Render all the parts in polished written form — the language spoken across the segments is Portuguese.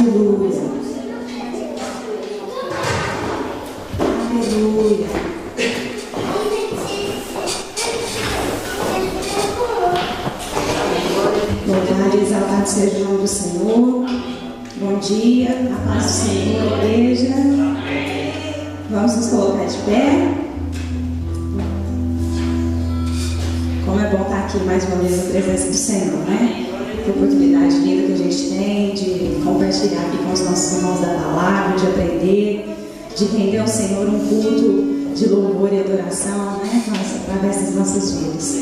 Aleluia. Aleluia. Louvado e exaltado seja o nome do Senhor. Bom dia, a paz do Senhor, igreja. Vamos nos colocar de pé. Como é bom estar aqui mais uma vez na presença do Senhor, né? Que oportunidade linda que a gente tem de compartilhar aqui com os nossos irmãos da palavra, de aprender, de render ao Senhor um culto de louvor e adoração, né? Através das nossas vidas.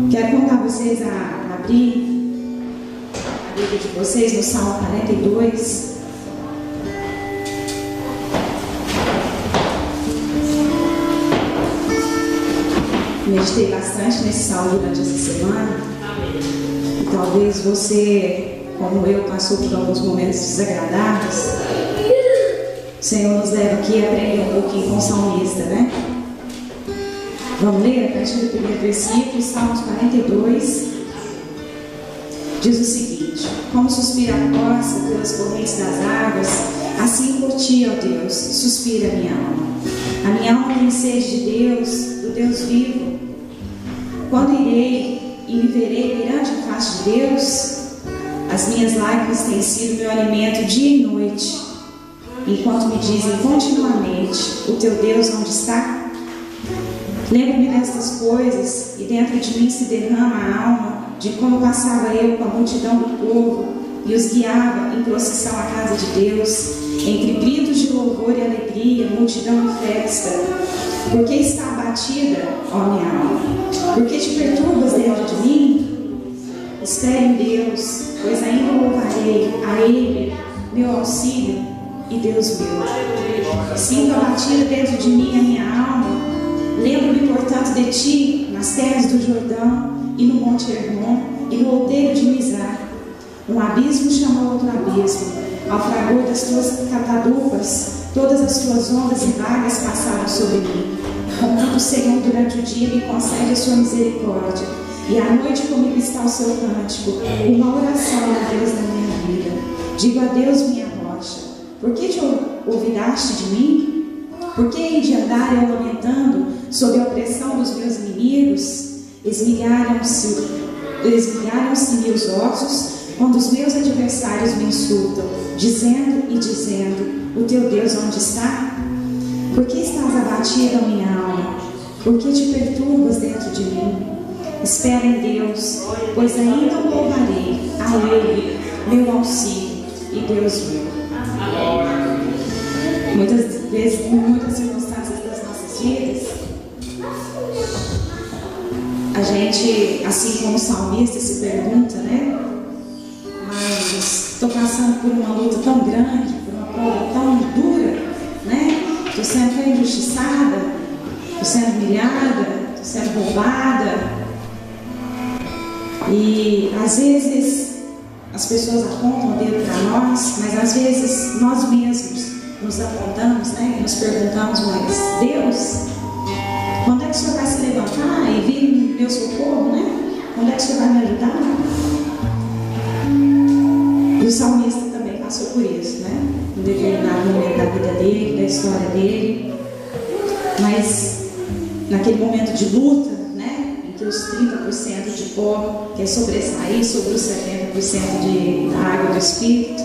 Quero convidar vocês a abrir a Bíblia de vocês no Salmo 42. Meditei bastante nesse salmo durante essa semana. E talvez você, como eu, passou por alguns momentos desagradáveis. O Senhor nos leva aqui a aprender um pouquinho com o salmista, né? Vamos ler a partir do primeiro versículo, Salmos 42. Diz o seguinte: como suspira a corça pelas correntes das águas, assim por ti, ó Deus, suspira a minha alma. A minha alma tem sede de Deus, do Deus vivo. Quando irei e me verei perante a face de Deus, as minhas lágrimas têm sido meu alimento dia e noite, enquanto me dizem continuamente: o teu Deus onde está? Lembro-me destas coisas, e dentro de mim se derrama a alma de como passava eu com a multidão do povo e os guiava em procissão à casa de Deus, entre gritos de louvor e alegria, multidão e festa. Por que está abatida, ó minha alma? Por que te perturbas dentro de mim? Espere em Deus, pois ainda louvarei a Ele, meu auxílio e Deus meu. Sinto abatida dentro de mim a minha alma. Lembro-me, portanto, de ti nas terras do Jordão e no Monte Hermon e no outeiro de Mizar. Um abismo chamou outro abismo. Ao fragor das tuas catadupas, todas as tuas ondas e vagas passaram sobre mim. Contudo, o Senhor, durante o dia, me concede a sua misericórdia, e à noite comigo está o seu cântico, uma oração a Deus na minha vida. Digo a Deus, minha rocha: por que te olvidaste de mim? Por que hei de andar eu lamentando sob a opressão dos meus inimigos? Esmigalham-se-me os ossos quando os meus adversários me insultam, dizendo e dizendo: o teu Deus onde está? Por que estás abatida, minha alma? Por que te perturbas dentro de mim? Espera em Deus, pois ainda o louvarei, a Ele, meu auxílio e Deus meu. Muitas vezes, em muitas circunstâncias das nossas vidas, a gente, assim como o salmista, se pergunta, né? Mas estou passando por uma luta tão grande, por uma prova tão dura, né? Estou sendo injustiçada, estou sendo humilhada, estou sendo roubada. E às vezes as pessoas apontam o dedo para nós, mas às vezes nós mesmos nos apontamos, né? E nos perguntamos: mas Deus, quando é que o Senhor vai se levantar e vir meu socorro, né? Quando é que o Senhor vai me ajudar? E o salmista também passou por isso, né? Em determinado momento da vida dele, da história dele. Mas naquele momento de luta, né? Em que os 30% de pó quer sobressair sobre os 70% da água do Espírito,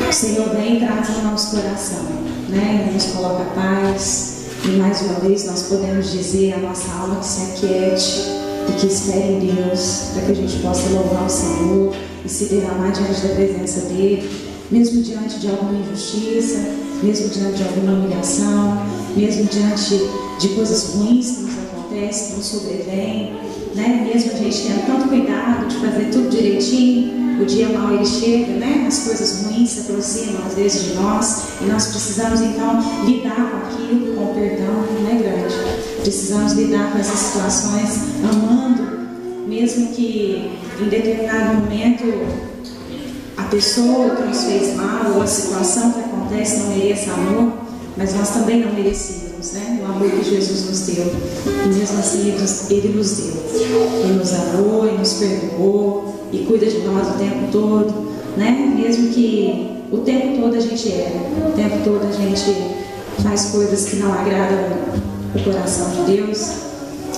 o Senhor vem e trata no nosso coração, né? Ele nos coloca paz. E mais uma vez nós podemos dizer à nossa alma que se aquiete e que espere em Deus, para que a gente possa louvar o Senhor e se derramar diante da presença dEle, mesmo diante de alguma injustiça, mesmo diante de alguma humilhação, mesmo diante de coisas ruins que nos acontecem, que nos sobrevêm, né? Mesmo a gente tendo tanto cuidado de fazer tudo direitinho, o dia mau ele chega, né? As coisas ruins se aproximam às vezes de nós e nós precisamos então lidar com aquilo, com o perdão, né, grande? Precisamos lidar com essas situações amando, mesmo que em determinado momento a pessoa que nos fez mal ou a situação que acontece não mereça amor, mas nós também não merecíamos, né? O amor que Jesus nos deu, e mesmo assim Ele nos deu. Ele nos amou e nos perdoou, e cuida de nós o tempo todo, né? Mesmo que o tempo todo a gente erra, o tempo todo a gente faz coisas que não agradam o coração de Deus.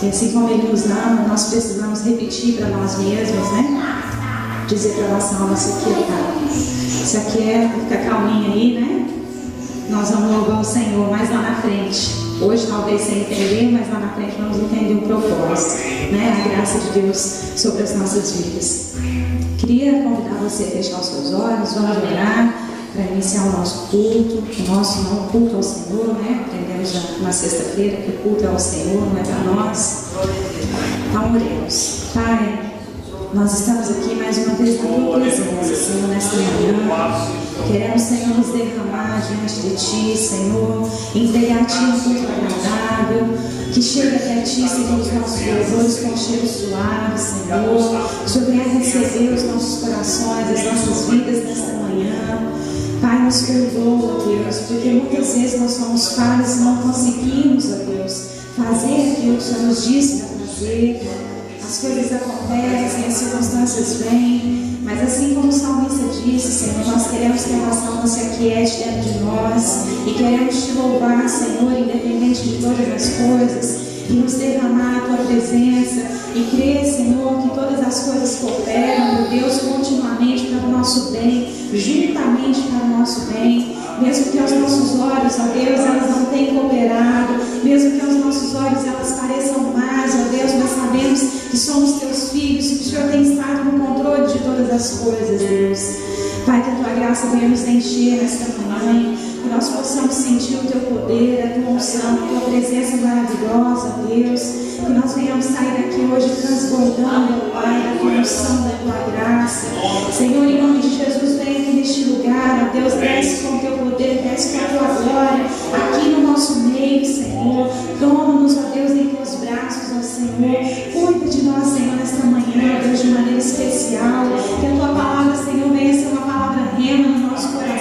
E assim como Ele nos ama, nós precisamos repetir para nós mesmos, né? Dizer para a nossa alma: se aquieta, fica calminha aí, né? Nós vamos louvar o Senhor mais lá na frente. Hoje talvez sem entender, mas lá na frente vamos entender o propósito, né? A graça de Deus sobre as nossas vidas. Queria convidar você a fechar os seus olhos, vamos orar para iniciar o nosso culto, o nosso não culto ao Senhor, né? Aprendemos na sexta-feira que o culto é ao Senhor, não é para nós. Então oremos. Pai, nós estamos aqui mais uma vez na tua presença, Senhor, nesta manhã. Queremos, Senhor, nos derramar diante de Ti, Senhor, entregar a Ti um culto agradável, que chegue até Ti, Senhor, os nossos louvores com cheiro suave, Senhor. O Senhor venha receber os nossos corações, as nossas vidas nesta manhã. Pai, nos perdoa, Deus, porque muitas vezes nós somos falhos e não conseguimos, ó Deus, fazer aquilo que o Senhor nos disse para fazer. As coisas acontecem, as circunstâncias vêm, mas assim como o salmista disse, Senhor, nós queremos que a nossa alma se aquiete dentro de nós e queremos Te louvar, Senhor, independente de todas as coisas, e nos derramar a Tua presença e crer, Senhor, que todas as coisas cooperam, meu Deus, continuamente para o nosso bem, juntamente para o nosso bem, mesmo que aos nossos olhos, ó Deus, elas não tenham cooperado, mesmo que aos nossos olhos elas pareçam más, ó Deus, mas sabemos que somos Teus filhos e que o Senhor tem estado no controle de todas as coisas, Deus. Pai, que a Tua graça venha nos encher nesta manhã, que nós possamos sentir o Teu poder, a Tua unção, a Tua presença maravilhosa, Deus, que nós venhamos sair daqui hoje transbordando, Pai, da Tua unção, da Tua graça. Senhor, em nome de Jesus, vem aqui neste lugar, ó Deus, desce com o Teu poder, desce com a Tua glória, aqui no nosso meio, Senhor. Toma-nos, ó Deus, em Teus braços, ó Senhor. Cuida de nós, Senhor, nesta manhã, ó Deus, de maneira especial. Que a Tua palavra, Senhor, venha ser uma palavra rema no nosso coração,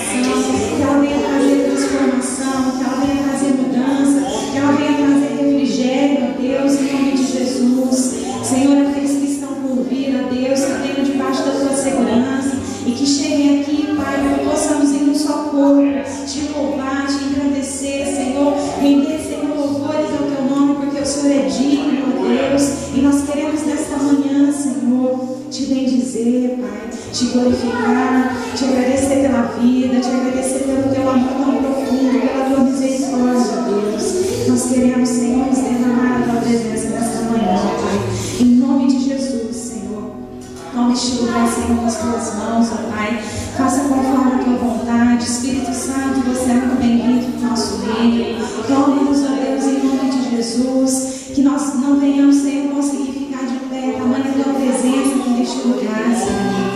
que ela venha trazer transformação, que ela venha trazer mudança, que ela venha trazer refrigério, ó Deus, em nome de Jesus. Senhor, aqueles que estão por vir, ó Deus, que venham debaixo da Tua segurança e que cheguem aqui, Pai, para que possamos em um só corpo Te louvar, Te engrandecer, Senhor, render, Senhor, louvores ao Teu nome, porque o Senhor é digno, ó Deus, e nós queremos nesta manhã, Senhor, Te bendizer, Pai, Te glorificar, Te agradecer pela vida, Te agradecer pelo Teu amor tão profundo, pela Tua misericórdia, Deus. Nós queremos, Senhor, nos derramar a Tua presença nesta manhã, Pai, em nome de Jesus, Senhor. Toma este lugar, Senhor, nas Tuas mãos, ó Pai. Faça conforme a Tua vontade. Espírito Santo, Você é muito bem-vindo no nosso meio. Tome-nos, ó Deus, em nome de Jesus. Que nós não venhamos, Senhor, conseguir ficar de pé, tamanha Tua presença aqui neste lugar, Senhor.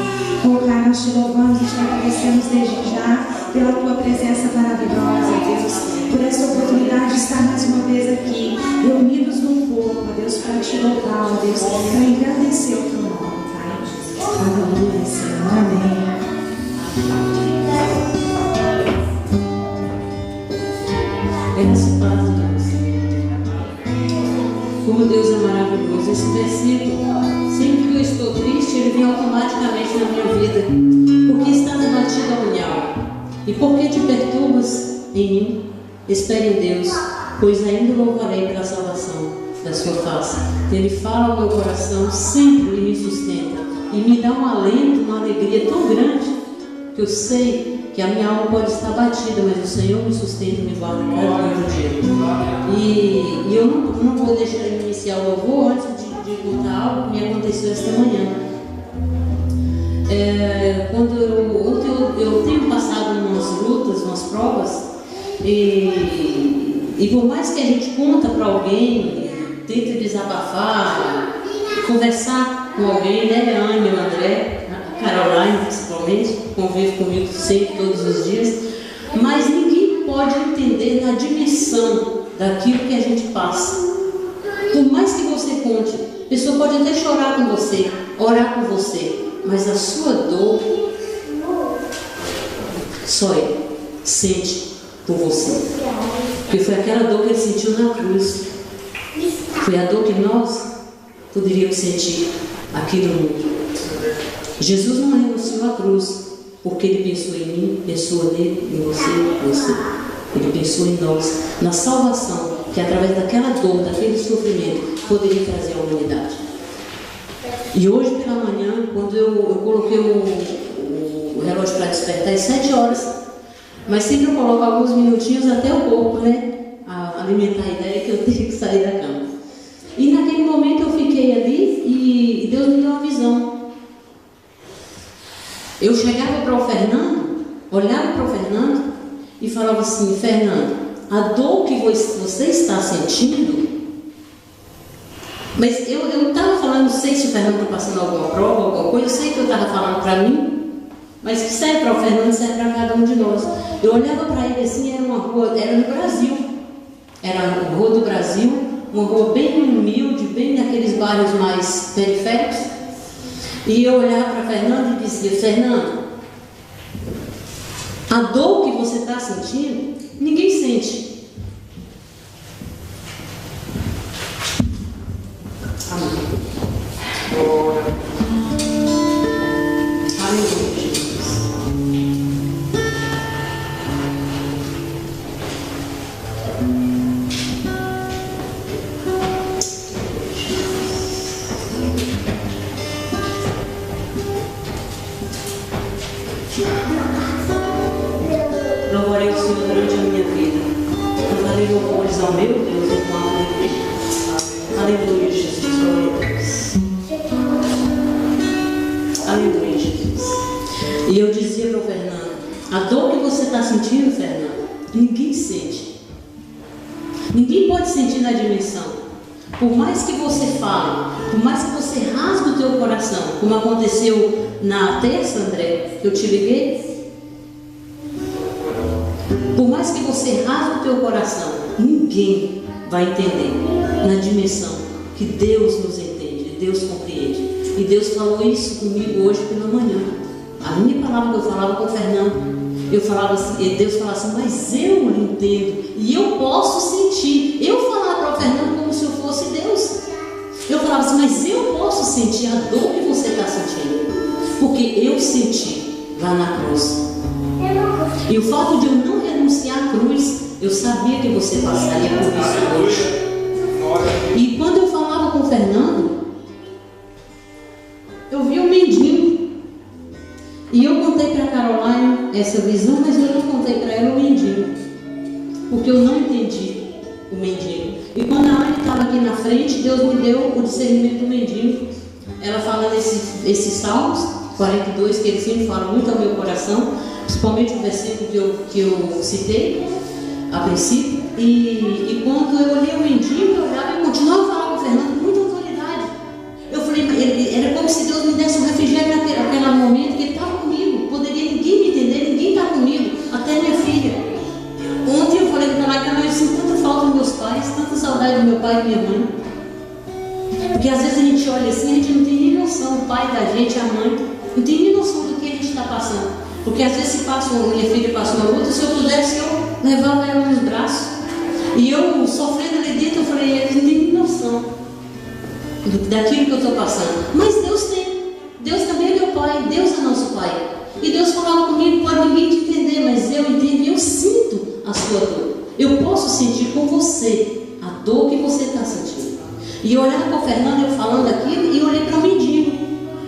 Oh, Pai, nós Te louvamos e Te agradecemos desde já pela Tua presença maravilhosa, Deus, por essa oportunidade de estar mais uma vez aqui, reunidos num corpo, ó Deus, para Te louvar, ó Deus, para engrandecer o Teu nome, Pai. Aleluia, Senhor. Amém. Graça e paz de Deus. Como Deus é maravilhoso. Esse versículo, sempre que eu estou triste, ele vem automaticamente na minha vida. Porque estás batido a unhal, e por que te perturbas em mim? Espere em Deus, pois ainda louvarei pela salvação da sua face. Ele fala ao meu coração, sempre me sustenta e me dá um alento, uma alegria tão grande, que eu sei que a minha alma pode estar batida, mas o Senhor me sustenta e me guarda cada dia. E eu não vou deixar de iniciar o louvor antes de contar algo que me aconteceu esta manhã. Quando eu tenho passado umas lutas, umas provas, e por mais que a gente conta para alguém, tenta desabafar, conversar com alguém, né, a Anne, o André, a Caroline principalmente, convive comigo sempre, todos os dias, mas ninguém pode entender na dimensão daquilo que a gente passa. Por mais que você conte, a pessoa pode até chorar com você, orar com você, mas a sua dor, só Ele sente por você. Porque foi aquela dor que Ele sentiu na cruz. Foi a dor que nós poderíamos sentir aqui no mundo. Jesus não renunciou à cruz porque Ele pensou em mim, pensou nele, em você. Ele pensou em nós, na salvação que através daquela dor, daquele sofrimento, poderia trazer à humanidade. E hoje pela manhã, quando eu coloquei o relógio para despertar às 7 horas, mas sempre eu coloco alguns minutinhos até o corpo, né? A alimentar a ideia que eu tenho que sair da cama. E naquele momento eu fiquei ali e Deus me deu uma visão. Eu chegava para o Fernando, olhava para o Fernando e falava assim: Fernando, a dor que você está sentindo. Mas eu não estava falando, não sei se o Fernando está passando alguma prova, alguma coisa, eu sei que eu estava falando para mim, mas que serve para o Fernando, serve para cada um de nós. Eu olhava para ele assim, era uma rua, era no Brasil, era a rua do Brasil, uma rua bem humilde, bem naqueles bairros mais periféricos. E eu olhava para Fernando e dizia: Fernando, a dor que você está sentindo, ninguém sente. Amém. Glória. Aleluia, Jesus. Louvarei o Senhor durante a minha vida. Cantarei louvores ao meu Deus enquanto eu vivo. Aleluia, Jesus. Glória a Deus. Aleluia, Jesus. E eu dizia para o Fernando: a dor que você está sentindo, Fernando, ninguém sente. Ninguém pode sentir na dimensão. Por mais que você fale, por mais que você rasgue o teu coração, como aconteceu na terça, André, que eu te liguei. Por mais que você rasgue o teu coração, ninguém vai entender na dimensão que Deus nos entende, Deus compreende. E Deus falou isso comigo hoje pela manhã. A minha palavra que eu falava com o Fernando, eu falava assim, Deus falava assim: mas eu entendo e eu posso sentir. Eu falava para o Fernando como se eu fosse Deus. Eu falava assim: mas eu posso sentir a dor que você está sentindo, porque eu senti lá na cruz. E o fato de eu não renunciar à cruz, eu sabia que você passaria por isso hoje. E quando eu falava com o Fernando, eu vi um mendigo. E eu contei para a Caroline essa visão, mas eu não contei para ela o mendigo, porque eu não entendi o mendigo. E quando a Anne estava aqui na frente, Deus me deu o discernimento do mendigo. Ela fala nesses Salmos 42, que ele sempre fala muito ao meu coração, principalmente o versículo que eu citei a princípio. E quando eu olhei o mendigo, eu olhava e continuava a falar com o Fernando com muita autoridade. Eu falei, era como se Deus me desse um refrigério naquele momento, que ele estava comigo. Poderia ninguém me entender, ninguém está comigo, até minha filha. Ontem eu falei para ela que eu sinto tanta falta dos meus pais, tanta saudade do meu pai e minha mãe. Porque às vezes a gente olha assim, a gente não tem nem noção, o pai da gente, a mãe, não tem nem noção do que a gente está passando. Porque às vezes se passa, minha filha passa uma luta, se eu pudesse, eu levava ela nos braços. E eu sofrendo ali dentro, eu falei, eles não têm nem noção daquilo que eu estou passando. Mas Deus tem. Deus também é meu pai, Deus é nosso pai. E Deus falava comigo: pode ninguém te entender, mas eu entendo e eu sinto a sua dor. Eu posso sentir com você a dor que você está sentindo. E eu olhava para o Fernando, eu falando aquilo, e eu olhei para o mendigo.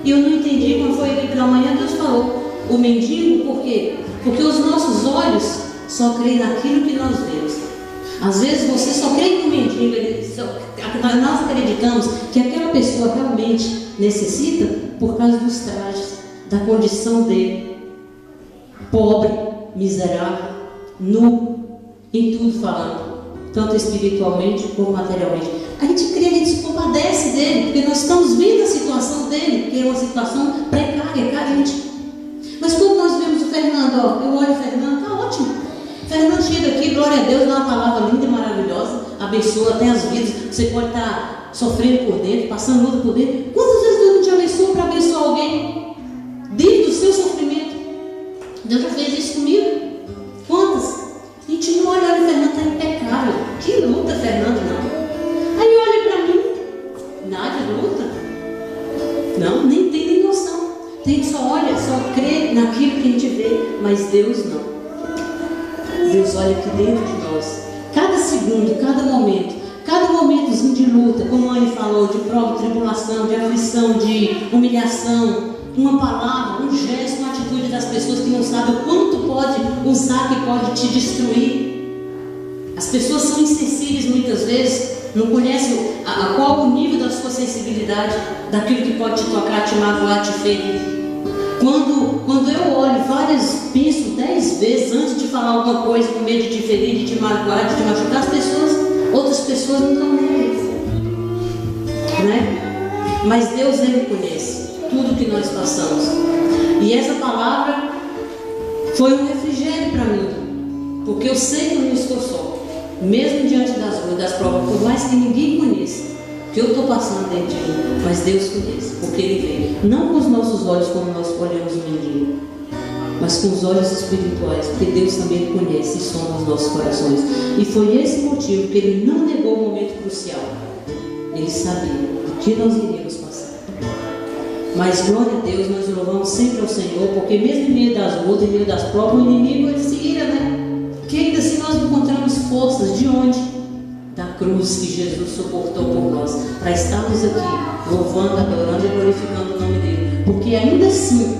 E eu não entendi. Quando foi ali pela manhã, Deus falou: o mendigo, por quê? Porque os nossos olhos só creem naquilo que nós vemos. Às vezes você só crê no mendigo, nós acreditamos que aquela pessoa realmente necessita por causa dos trajes, da condição dele, pobre, miserável, nu, em tudo falando, tanto espiritualmente como materialmente. A gente crê, a gente se compadece dele, porque nós estamos vendo a situação dele, que é uma situação precária, carente. Mas quando nós vemos o Fernando, eu olho o Fernando, está ótimo. Fernando chega aqui, glória a Deus, dá uma palavra linda e maravilhosa, abençoa até as vidas. Você pode estar sofrendo por dentro, passando luta por dentro. Quantas vezes Deus não te abençoou para abençoar alguém dentro do seu sofrimento? Deus já fez isso comigo. Quantas? A gente não olha, o Fernando está impecável. Que luta, Fernando, não. Aí olha para mim, nada de luta. Não, nem tem nem noção. gente só olha, só crê naquilo que a gente vê, mas Deus não. Deus olha aqui dentro de nós. Cada segundo, cada momentozinho de luta, como a Anne falou, de prova, de tribulação, de aflição, de humilhação, uma palavra, um gesto, uma atitude das pessoas que não sabem o quanto pode usar, que pode te destruir. As pessoas são insensíveis muitas vezes, não conhecem qual o nível da sua sensibilidade, daquilo que pode te tocar, te magoar, te ferir. Quando eu olho penso 10 vezes antes de falar alguma coisa, com medo de te ferir, de te magoar, de te machucar, outras pessoas não estão nem, né? Mas Deus, Ele conhece tudo que nós passamos. E essa palavra foi um refrigério para mim, porque eu sei que eu não estou só, mesmo diante das provas, por mais que ninguém conheça o que eu estou passando dentro de mim, mas Deus conhece, porque Ele vê, não com os nossos olhos como nós olhamos o menino, mas com os olhos espirituais, porque Deus também conhece e sonda os nossos corações. E foi esse motivo que Ele não negou o momento crucial. Ele sabia o que nós iríamos passar. Mas glória a Deus, nós louvamos sempre ao Senhor, porque mesmo em meio das lutas, em meio das provas, o inimigo ele se ira, né? Que ainda assim nós encontramos forças de onde? Da cruz que Jesus suportou por nós, para estarmos aqui louvando, adorando e glorificando o nome dele. Porque ainda assim,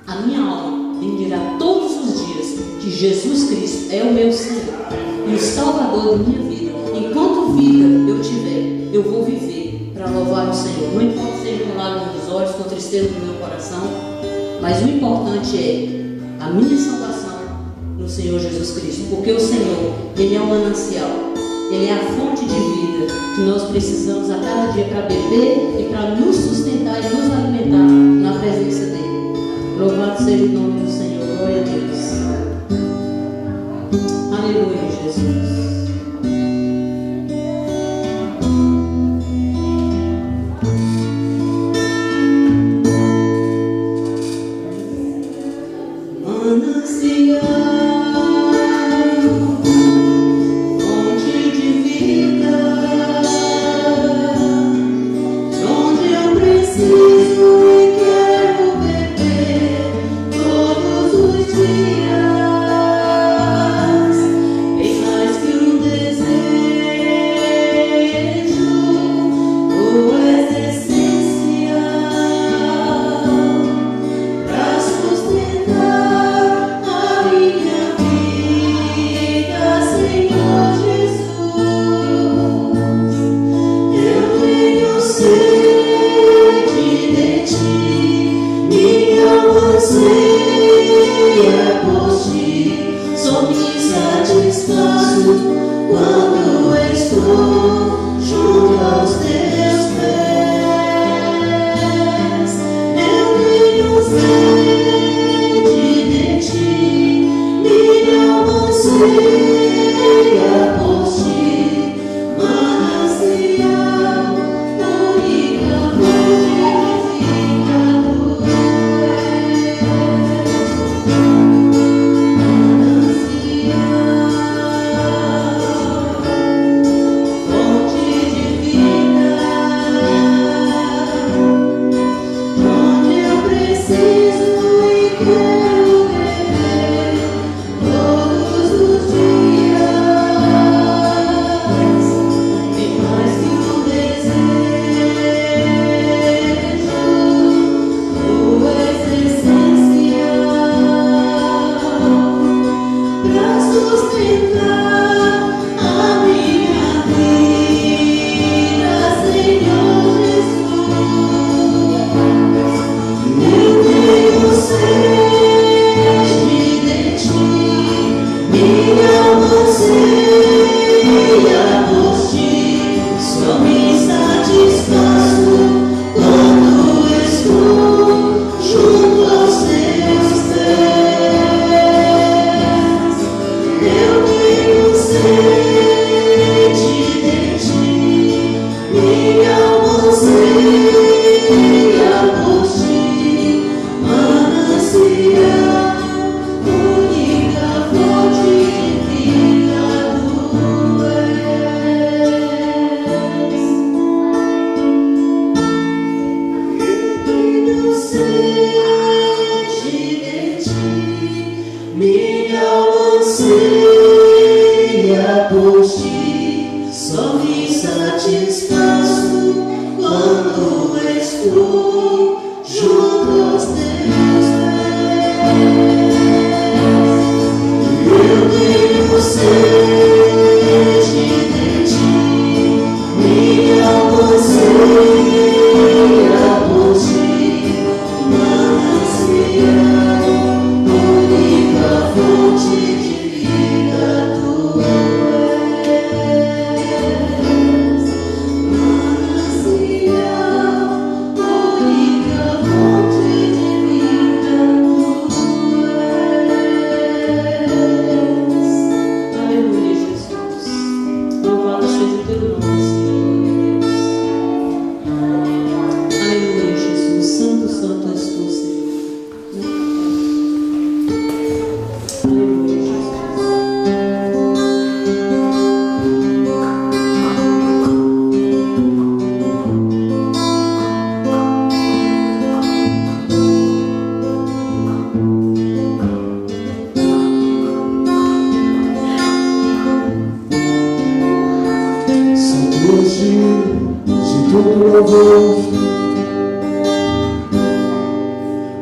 a minha alma bendirá todos os dias que Jesus Cristo é o meu Senhor e o Salvador da minha vida. Enquanto vida eu tiver, eu vou viver para louvar o Senhor. Não importa se seja com lágrimas dos olhos, com tristeza no meu coração, mas o importante é a minha salvação no Senhor Jesus Cristo, porque o Senhor, Ele é o manancial, Ele é a fonte de vida que nós precisamos a cada dia para beber e para nos sustentar e nos alimentar na presença dEle. Louvado seja o nome do Senhor, glória a Deus. Aleluia, Jesus. Todos os dias, bem mais que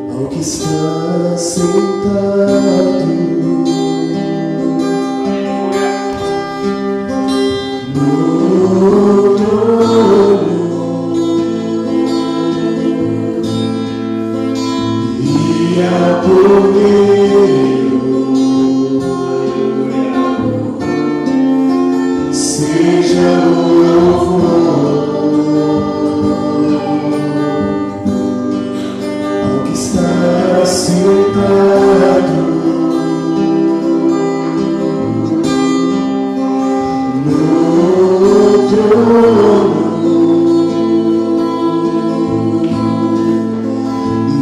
Ao que está sentado no trono e a Cordeiro seja o louvor. Ao que está sentado no trono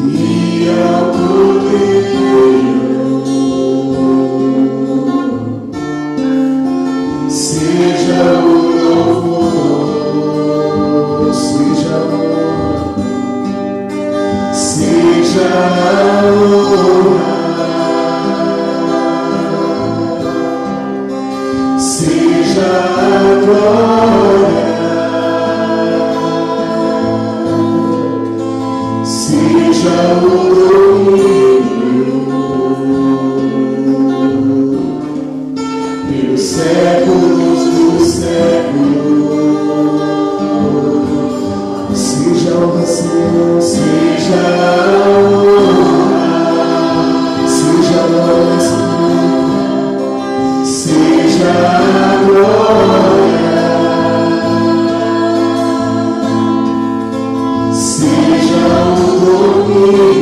e ao Cordeiro seja o louvor, seja a honra, seja a glória, seja o domínio pelos séculos dos séculos. Seja a oração, seja a honra, seja a glória, seja a glória, seja o domínio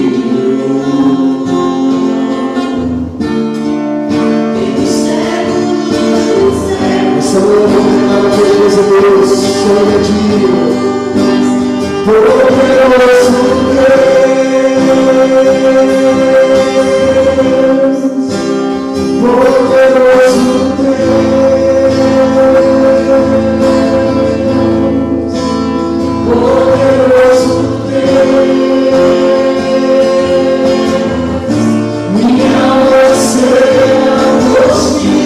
pelos séculos dos séculos. Essa manhã, a beleza de Deus, chama de poderoso Deus, poderoso Deus, poderoso Deus, minha alma anseia por ti,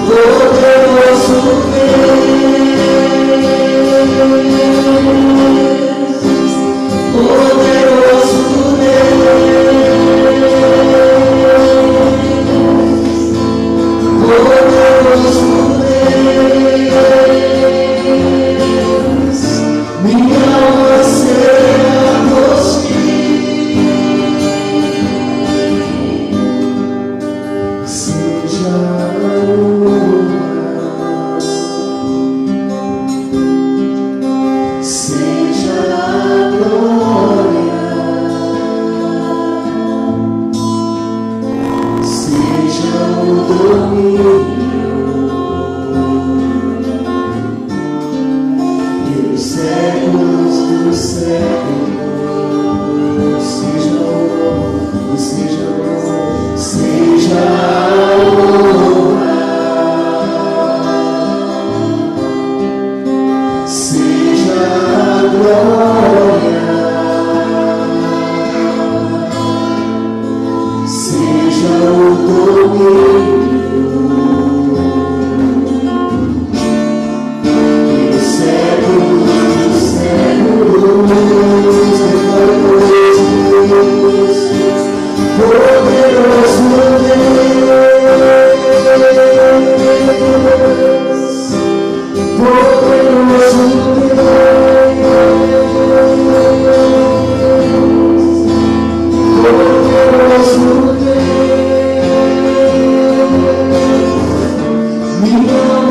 poderoso Deus, poderoso Deus. Como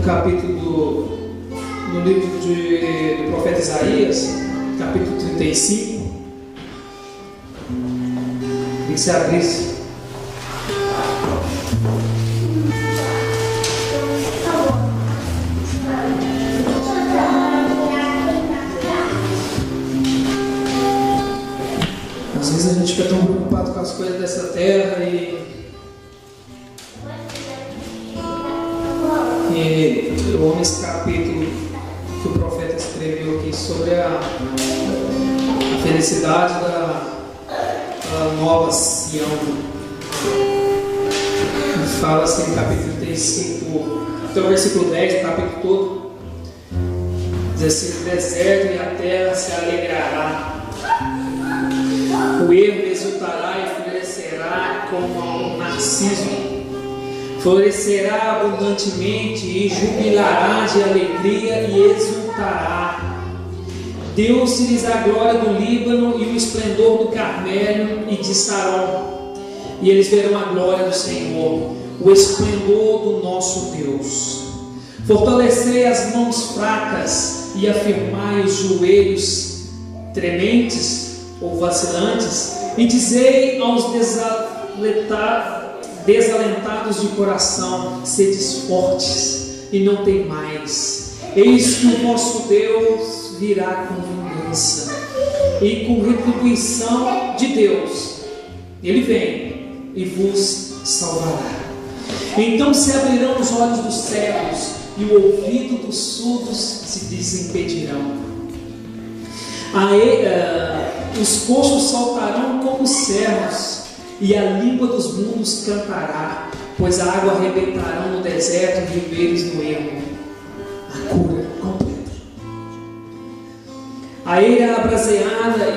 capítulo no livro do profeta Isaías, capítulo 35. Tem que se abrir. Às vezes a gente fica tão preocupado com as coisas dessa terra e eu amo esse capítulo que o profeta escreveu aqui sobre a felicidade da nova Sião. Ele fala assim no capítulo 35, até o versículo 10, o capítulo todo. Diz assim: o deserto e a terra se alegrará, o ermo exultará e florescerá como um narciso. Florescerá abundantemente e jubilará de alegria e exultará. Deu-se-lhes a glória do Líbano e o esplendor do Carmelo e de Saron. E eles verão a glória do Senhor, o esplendor do nosso Deus. Fortalecei as mãos fracas e afirmai os joelhos trementes ou vacilantes, e dizei aos desalentados de coração: sedes fortes e não temais. Eis que o nosso Deus virá com vingança e com retribuição de Deus. Ele vem e vos salvará. Então se abrirão os olhos dos cegos e o ouvido dos surdos se desimpedirão. Os coxos saltarão como servos, e a língua dos mundos cantará, pois a água arrebentará no deserto e ribeiros no ermo. A cura completa. A eira abraseada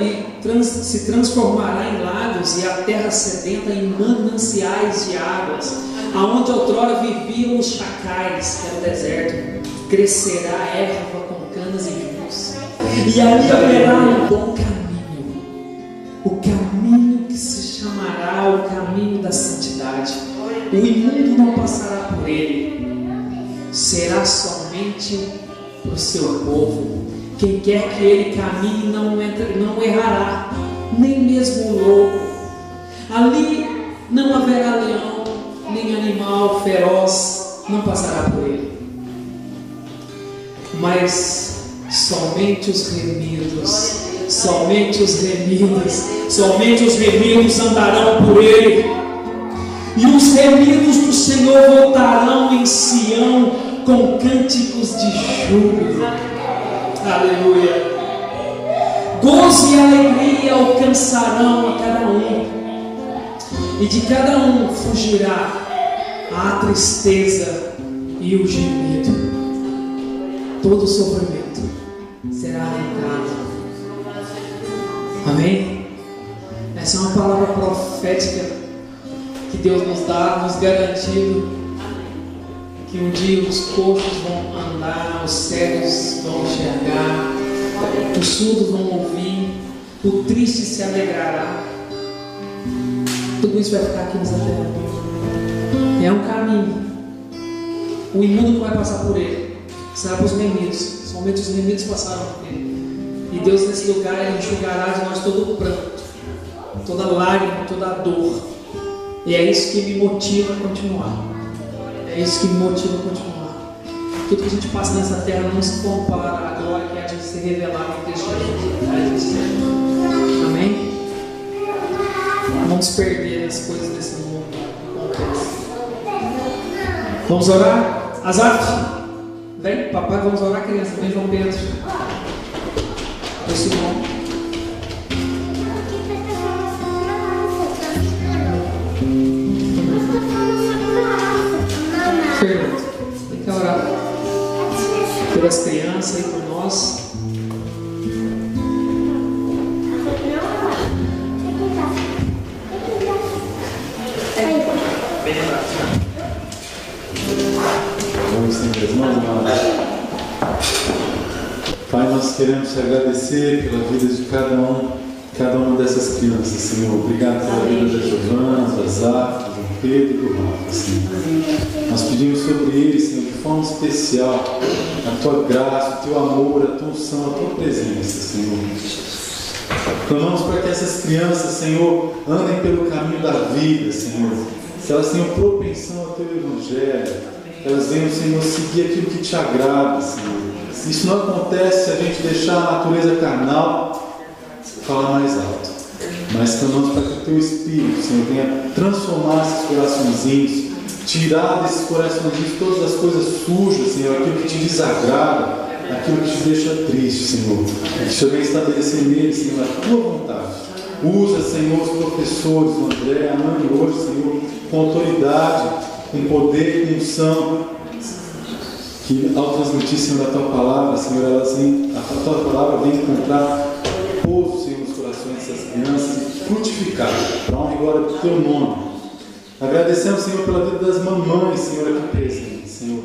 se transformará em lagos, e a terra sedenta em mananciais de águas. Aonde outrora viviam os chacais, que era o deserto, crescerá a erva com canas e vinhos. E ali haverá um bom caminho, o caminho que se chamará o caminho da santidade. O imundo não passará por ele, será somente o seu povo. Quem quer que ele caminhe não errará, nem mesmo o louco. Ali não haverá leão, nem animal feroz não passará por ele, mas somente os remidos, somente os remidos andarão por ele. E os remidos do Senhor voltarão em Sião com cânticos de júbilo. Aleluia. Gozo e alegria alcançarão a cada um, e de cada um fugirá a tristeza e o gemido. Todo sofrimento será arrancado. Amém? Essa é uma palavra profética que Deus nos dá, nos garantindo que um dia os coxos vão andar, os cegos vão enxergar, os surdos vão ouvir, o triste se alegrará. Tudo isso vai ficar aqui nessa terra. É um caminho. O imundo não vai passar por ele, será para os remidos. Somente os remidos passaram por ele. E Deus nesse lugar, Ele enxugará de nós todo o pranto, toda lágrima, toda a dor. E é isso que me motiva a continuar. É isso que me motiva a continuar. Tudo que a gente passa nessa terra não se compara à glória que há de ser revelada em Cristo Jesus. Amém? Não vamos perder as coisas desse mundo. Vamos orar? Azaf, vem, papai, vamos orar, criança. Vem, João Pedro. Esse bom. Fernando, tem que orar pelas crianças e por nós. Vamos estender as mãos, Pai, nós queremos te agradecer pela vida de cada uma dessas crianças, Senhor. Obrigado pela vida da Giovana, do Azaf, do Pedro e do Rafa, Senhor. Nós pedimos sobre eles, Senhor, de forma especial, a Tua graça, o Teu amor, a Tua unção, a Tua presença, Senhor. Clamamos para que essas crianças, Senhor, andem pelo caminho da vida, Senhor. Que elas tenham propensão ao Teu Evangelho. Que elas venham, Senhor, seguir aquilo que Te agrada, Senhor. Isso não acontece se a gente deixar a natureza carnal falar mais alto. Mas clamamos para que o Teu Espírito, Senhor, venha transformar esses coraçõezinhos, tirar desses coraçõezinhos todas as coisas sujas, Senhor, aquilo que Te desagrada, aquilo que Te deixa triste, Senhor. Que o Senhor venha estabelecer neles, Senhor, a Tua vontade. Usa, Senhor, os professores, o André, a Anne hoje, Senhor, com autoridade, com poder, com unção, que ao transmitir, Senhor, a Tua palavra, Senhor, a Tua palavra vem encontrar pouso, Senhor, nos corações dessas crianças e frutificar, para a honra e glória do Teu nome. Agradecemos, Senhor, pela vida das mamães, Senhor, aqui presentes, Senhor.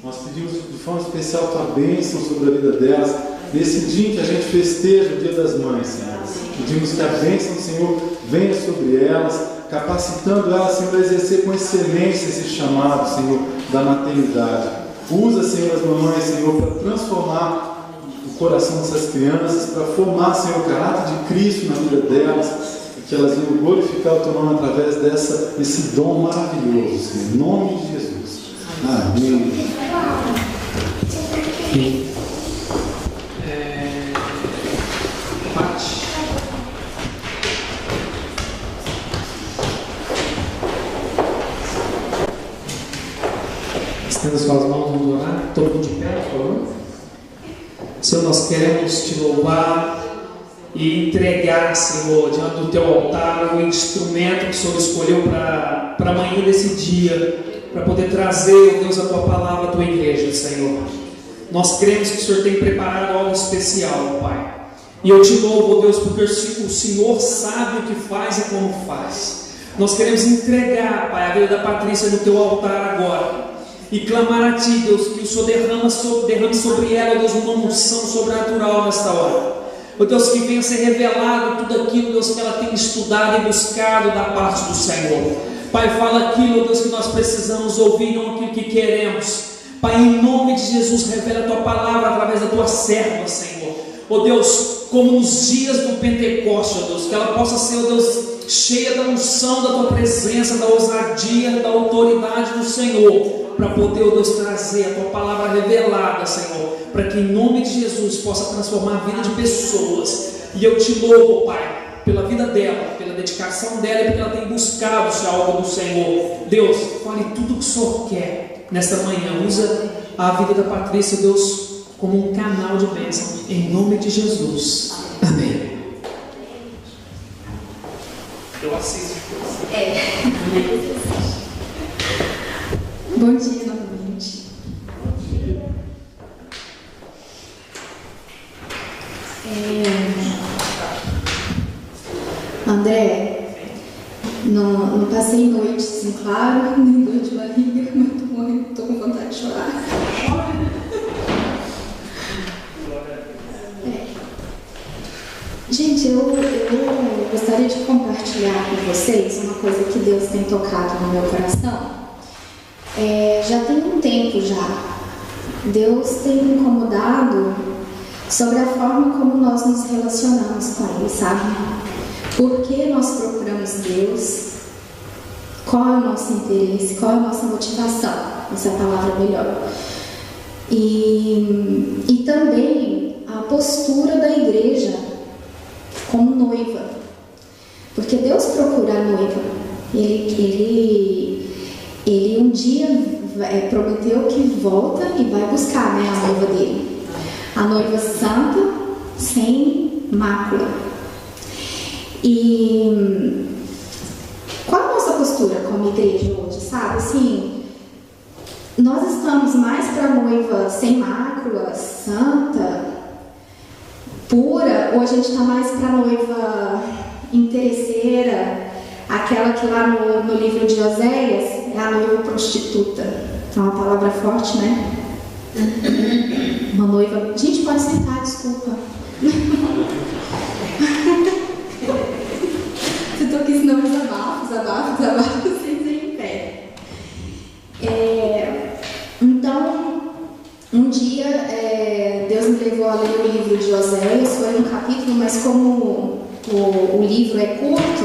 Nós pedimos de forma especial a Tua bênção sobre a vida delas, nesse dia em que a gente festeja o Dia das Mães, Senhor. Pedimos que a bênção do Senhor venha sobre elas, capacitando elas, Senhor, a exercer com excelência esse chamado, Senhor, da maternidade. Usa, Senhor, as mamães, Senhor, para transformar o coração dessas crianças, para formar, Senhor, o caráter de Cristo na vida delas, e que elas venham glorificar o Teu nome através desse dom maravilhoso, Senhor, em nome de Jesus. Amém. Estenda suas mãos, vamos orar. Todo mundo de pé, por favor. Senhor, nós queremos Te louvar e entregar, Senhor, diante do Teu altar, o instrumento que o Senhor escolheu para amanhã desse dia, para poder trazer, ó Deus, a Tua palavra à Tua igreja, Senhor. Nós cremos que o Senhor tem preparado algo especial, Pai. E eu Te louvo, ó Deus, porque o Senhor sabe o que faz e como faz. Nós queremos entregar, Pai, a vida da Patrícia no Teu altar agora. E clamar a Ti, Deus, que o Senhor derrame sobre ela, Deus, uma unção sobrenatural nesta hora. Ó Deus, que venha ser revelado tudo aquilo, Deus, que ela tem estudado e buscado da parte do Senhor. Pai, fala aquilo, Deus, que nós precisamos ouvir, não aquilo que queremos. Pai, em nome de Jesus, revela a Tua palavra através da Tua serva, Senhor. Ó Deus, como nos dias do Pentecostes, ó Deus, que ela possa ser, ó Deus, cheia da unção da Tua presença, da ousadia, da autoridade do Senhor, para poder, ó Deus, trazer a Tua palavra revelada, Senhor, para que em nome de Jesus possa transformar a vida de pessoas. E eu Te louvo, Pai, pela vida dela, pela dedicação dela e porque ela tem buscado algo do Senhor. Deus, fale tudo o que o Senhor quer nesta manhã. Usa a vida da Patrícia, Deus, como um canal de bênção, em nome de Jesus. Amém. Eu assisto. Bom dia novamente. André, não passei noite assim, claro, nem dor de barriga, mas tô morrendo, tô com vontade de chorar. Gente, eu gostaria de compartilhar com vocês uma coisa que Deus tem tocado no meu coração. Já tem um tempo já. Deus tem me incomodado sobre a forma como nós nos relacionamos com Ele, sabe? Por que nós procuramos Deus? Qual é o nosso interesse? Qual é a nossa motivação? Essa palavra é melhor. E também a postura da igreja como noiva. Porque Deus procura a noiva. Ele um dia prometeu que volta e vai buscar, né, a noiva dele. A noiva santa, sem mácula. E qual a nossa postura como igreja hoje, sabe? Assim, nós estamos mais para a noiva sem mácula, santa, pura, ou a gente está mais para a noiva interesseira, aquela que lá no livro de Oséias é a noiva prostituta. É uma palavra forte, né? Uma noiva... Gente, pode sentar, desculpa. Se tô aqui, senão desabafo, sem ser em pé. levou a ler o livro de Oséias, foi um capítulo, mas como o livro é curto,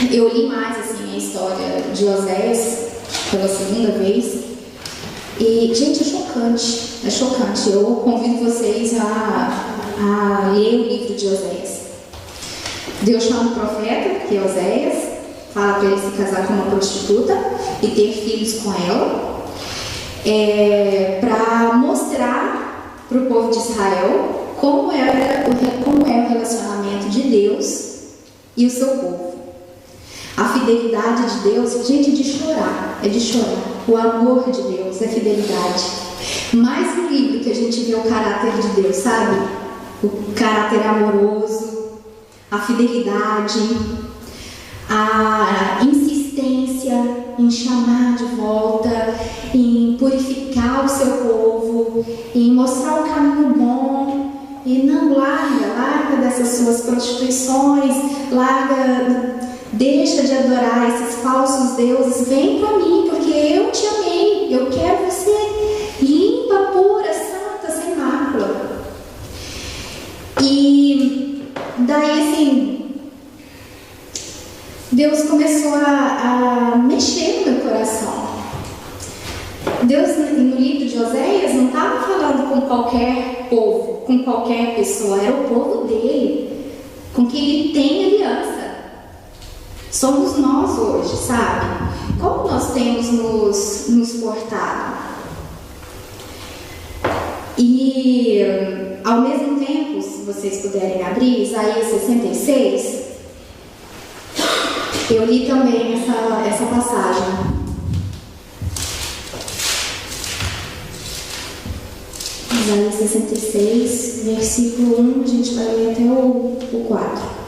eu li mais assim, a história de Oséias pela segunda vez. E, gente, é chocante. Eu convido vocês a ler o livro de Oséias. Deus chama o profeta, que é Oséias, fala para ele se casar com uma prostituta e ter filhos com ela, para mostrar para o povo de Israel como é o relacionamento de Deus e o seu povo. A fidelidade de Deus, gente, é de chorar. O amor de Deus é fidelidade. Mais um livro que a gente vê o caráter de Deus, sabe? O caráter amoroso, a fidelidade, a insistência em chamar de volta, em purificar o seu povo, em mostrar o caminho bom. E não larga dessas suas prostituições, deixa de adorar esses falsos deuses, vem para mim, porque eu te amei, eu quero você limpa, pura, santa, sem mácula. E daí assim, Deus começou a mexer no meu coração. Deus, no livro de Oséias, não estava falando com qualquer povo, com qualquer pessoa, era o povo dele, com quem ele tem aliança. Somos nós hoje, sabe? Como nós temos nos portado? E, ao mesmo tempo, se vocês puderem abrir, Isaías 66, eu li também essa passagem. Isaías 66, versículo 1, a gente vai ler até o 4.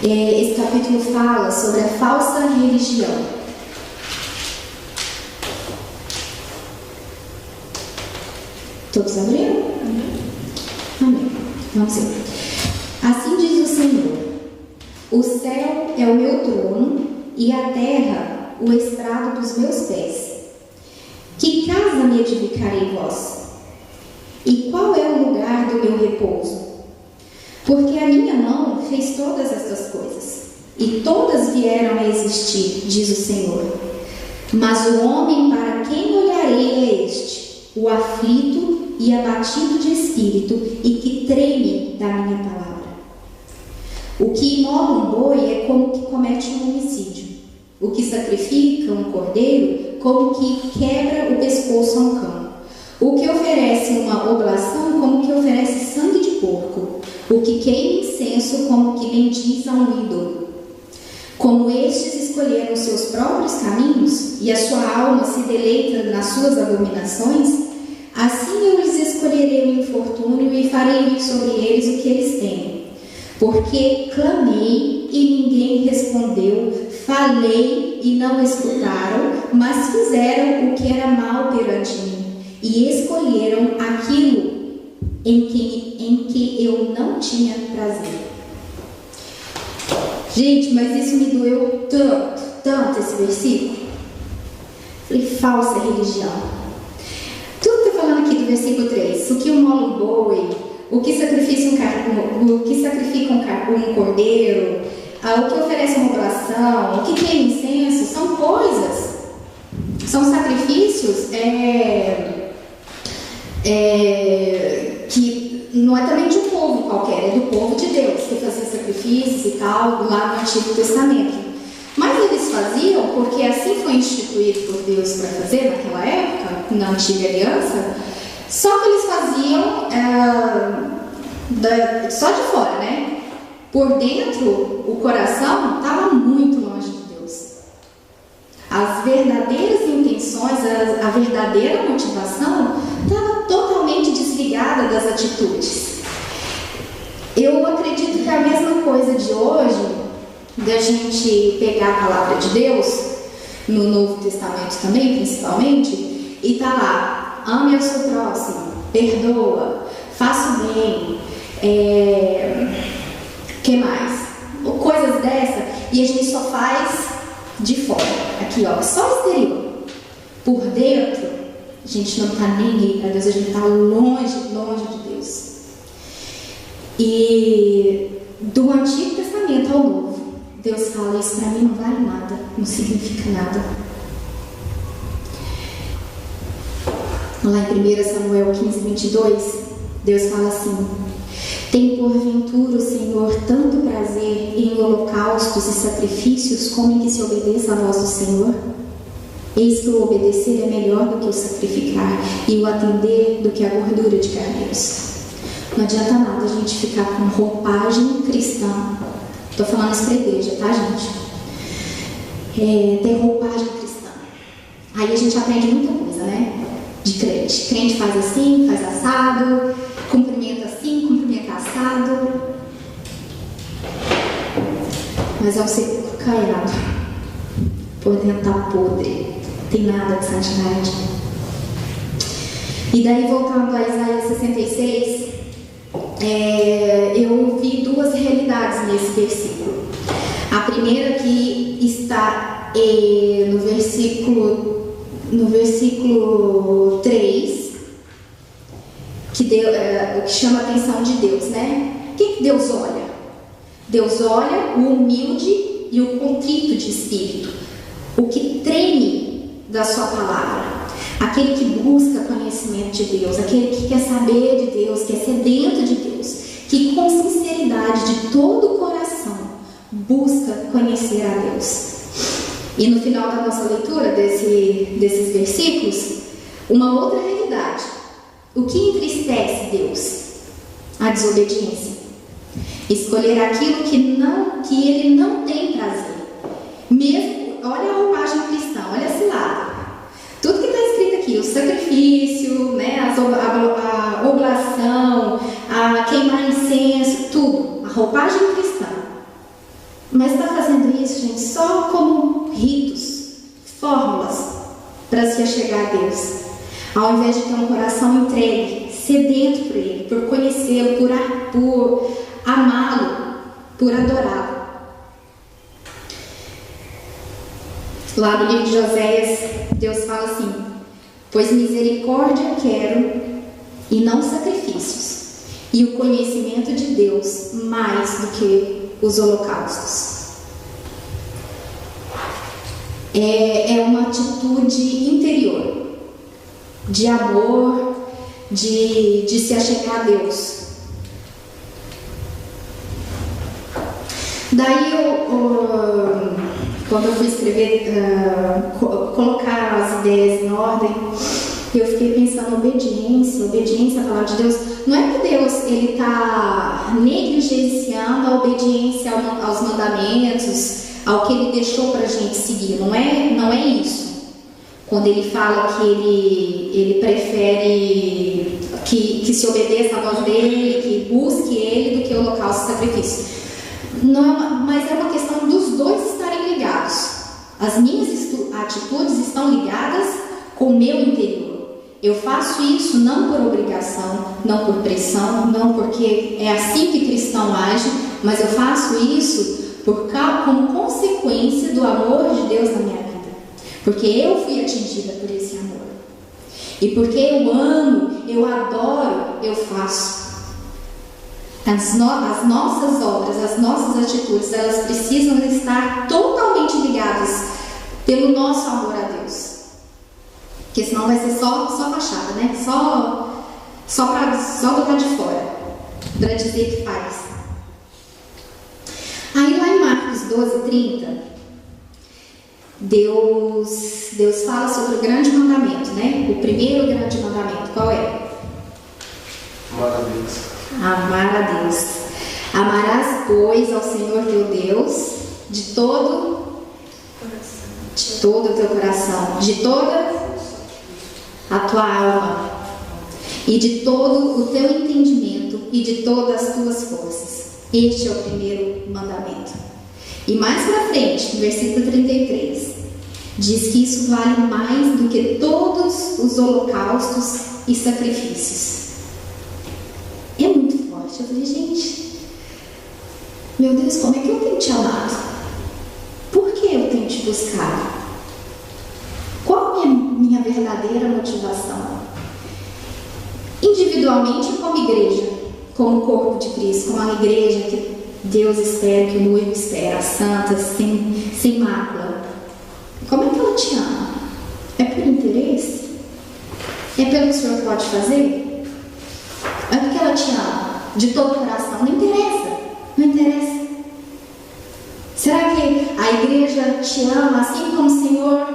Esse capítulo fala sobre a falsa religião. Todos abriram? Amém. Vamos ver. Assim diz o Senhor: o céu é o meu trono e a terra o estrado dos meus pés. Que casa me edificarei vós? E qual é o lugar do meu repouso? Porque a minha mão fez todas estas coisas, e todas vieram a existir, diz o Senhor. Mas o homem para quem olharei é este, o aflito e abatido de espírito, e que treme da minha palavra. O que imola um boi é como que comete um homicídio. O que sacrifica um cordeiro, como que quebra o pescoço a um cão. O que oferece uma oblação, como que oferece sangue de porco. O que queima incenso, como que bendiz a um ídolo. Como estes escolheram seus próprios caminhos, e a sua alma se deleita nas suas abominações, assim eu lhes escolherei o infortúnio e farei vir sobre eles o que eles têm. Porque clamei e ninguém respondeu, falei e não escutaram, mas fizeram o que era mal perante mim, e escolheram aquilo em que eu não tinha prazer. Gente, mas isso me doeu tanto esse versículo. Falei, falsa religião. Tudo que está falando aqui do versículo 3, o que imola um boi, o que sacrifica um cordeiro, o que oferece uma oblação, o que queima incenso, são coisas, são sacrifícios que não é também de um povo qualquer, é do povo de Deus, que fazia sacrifícios e tal, lá no Antigo Testamento. Mas eles faziam porque assim foi instituído por Deus para fazer naquela época, na Antiga Aliança, só que eles faziam só de fora, né? Por dentro, o coração estava muito longe de Deus. As verdadeiras intenções, a verdadeira motivação estava totalmente desligada das atitudes. Eu acredito que é a mesma coisa de hoje, da gente pegar a palavra de Deus, no Novo Testamento também, principalmente, e tá lá, ame ao seu próximo, perdoa, faça o bem, que mais? Coisas dessa, e a gente só faz de fora, aqui ó, só exterior. Por dentro, a gente não está nem aí para Deus, a gente está longe, longe de Deus. E do Antigo Testamento ao Novo, Deus fala: isso para mim não vale nada, não significa nada. Lá em 1 Samuel 15:22, Deus fala assim: tem porventura o Senhor tanto prazer em holocaustos e sacrifícios como em que se obedeça à voz do Senhor? Eis que o obedecer é melhor do que o sacrificar, e o atender do que a gordura de carneiros. Não adianta nada a gente ficar com roupagem cristã. Estou falando isso para a igreja, tá, gente? Ter roupagem cristã. Aí a gente aprende muita coisa, né? De crente. Crente faz assim, faz assado, cumprimenta assim, cumprimenta assado. Mas é um sepulcro caiado. Por dentro tá podre. Não tem nada de santidade. E daí, voltando a Isaías 66, eu vi duas realidades nesse versículo. A primeira que está no versículo 3, que o que chama a atenção de Deus, né? O que Deus olha? Deus olha o humilde e o contrito de espírito, o que treme da sua palavra, aquele que busca conhecimento de Deus, aquele que quer saber de Deus, que é sedento de Deus, que com sinceridade de todo o coração busca conhecer a Deus. E no final da nossa leitura desses versículos, uma outra realidade: o que entristece Deus? A desobediência. Escolher aquilo que ele não tem prazer. Mesmo, olha a roupagem cristã, olha esse lado. Tudo que está escrito aqui, o sacrifício, né, a oblação, a queimar incenso, tudo, a roupagem cristã. Mas está fazendo isso, gente, só como ritos, fórmulas para se achegar a Deus, ao invés de ter um coração entregue, sedento por Ele, por conhecê-lo, por amá-lo, por adorá-lo. Lá no livro de Oséias, Deus fala assim: pois misericórdia quero e não sacrifícios, e o conhecimento de Deus mais do que os holocaustos. É uma atitude interior, de amor, de se achegar a Deus. Daí quando eu fui escrever, colocar as ideias em ordem, eu fiquei pensando: obediência à palavra de Deus. Não é que Deus está negligenciando a obediência aos mandamentos, ao que Ele deixou para a gente seguir. Não é isso. Quando Ele fala que Ele prefere que se obedeça à voz dEle, que busque Ele do que o holocausto e sacrifício. Mas é uma questão dos dois estarem ligados. As minhas atitudes estão ligadas com o meu interior. Eu faço isso não por obrigação, não por pressão, não porque é assim que cristão age, mas eu faço isso como consequência do amor de Deus na minha vida. Porque eu fui atingida por esse amor. E porque eu amo, eu adoro, eu faço. As nossas obras, as nossas atitudes, elas precisam estar totalmente ligadas pelo nosso amor a Deus. Porque senão vai ser só fachada, né? Só do lado de fora, para dizer que faz. Aí lá em Marcos 12:30, Deus fala sobre o grande mandamento, né? O primeiro grande mandamento, qual é? Amar a Deus. Amar a Deus. Amarás, pois, ao Senhor teu Deus de todo o teu coração, de toda a tua alma, e de todo o teu entendimento, e de todas as tuas forças. Este é o primeiro mandamento. E mais para frente, no versículo 33, diz que isso vale mais do que todos os holocaustos e sacrifícios. É muito forte. Eu falei: gente, meu Deus, como é que eu tenho te amado? Por que eu tenho te buscado? Qual é a minha verdadeira motivação. Individualmente, como igreja, como corpo de Cristo, como a igreja que Deus espera, que o noivo espera, santa, sem mácula. Como é que ela te ama? É por interesse? É pelo que o Senhor pode fazer? É porque ela te ama de todo o coração? Não interessa. Não interessa. Será que a igreja te ama assim como o Senhor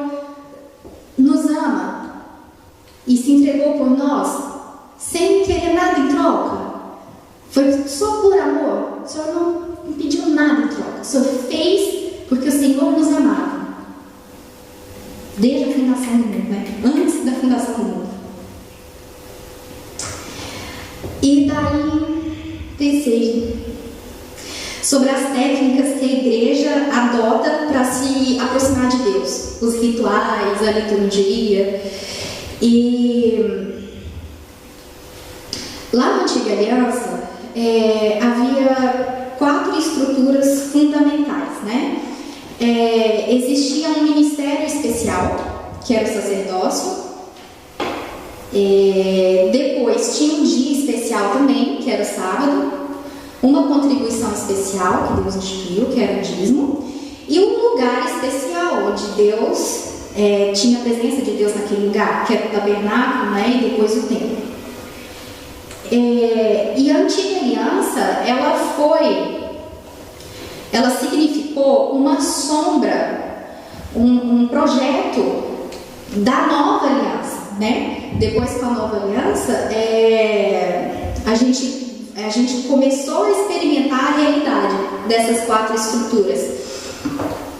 nos ama e se entregou por nós, sem querer nada em troca? Foi só por amor. O Senhor não pediu nada em troca. O Senhor fez porque o Senhor nos amava. Desde a fundação do mundo, né? Antes da fundação do mundo. E daí, pensei sobre as técnicas que a igreja adota para se aproximar de Deus. Os rituais, a liturgia. E lá na Antiga Aliança, havia 4 estruturas fundamentais, né? Existia um ministério especial, que era o sacerdócio. Depois tinha um dia especial também, que era o sábado. Uma contribuição especial que Deus instituiu, que era o dízimo. E um lugar especial, onde Deus tinha a presença de Deus naquele lugar, que era o tabernáculo, né? E depois o templo. E a Antiga Aliança, ela significou uma sombra, um projeto da Nova Aliança, né? Depois, com a Nova Aliança, a gente começou a experimentar a realidade dessas 4 estruturas.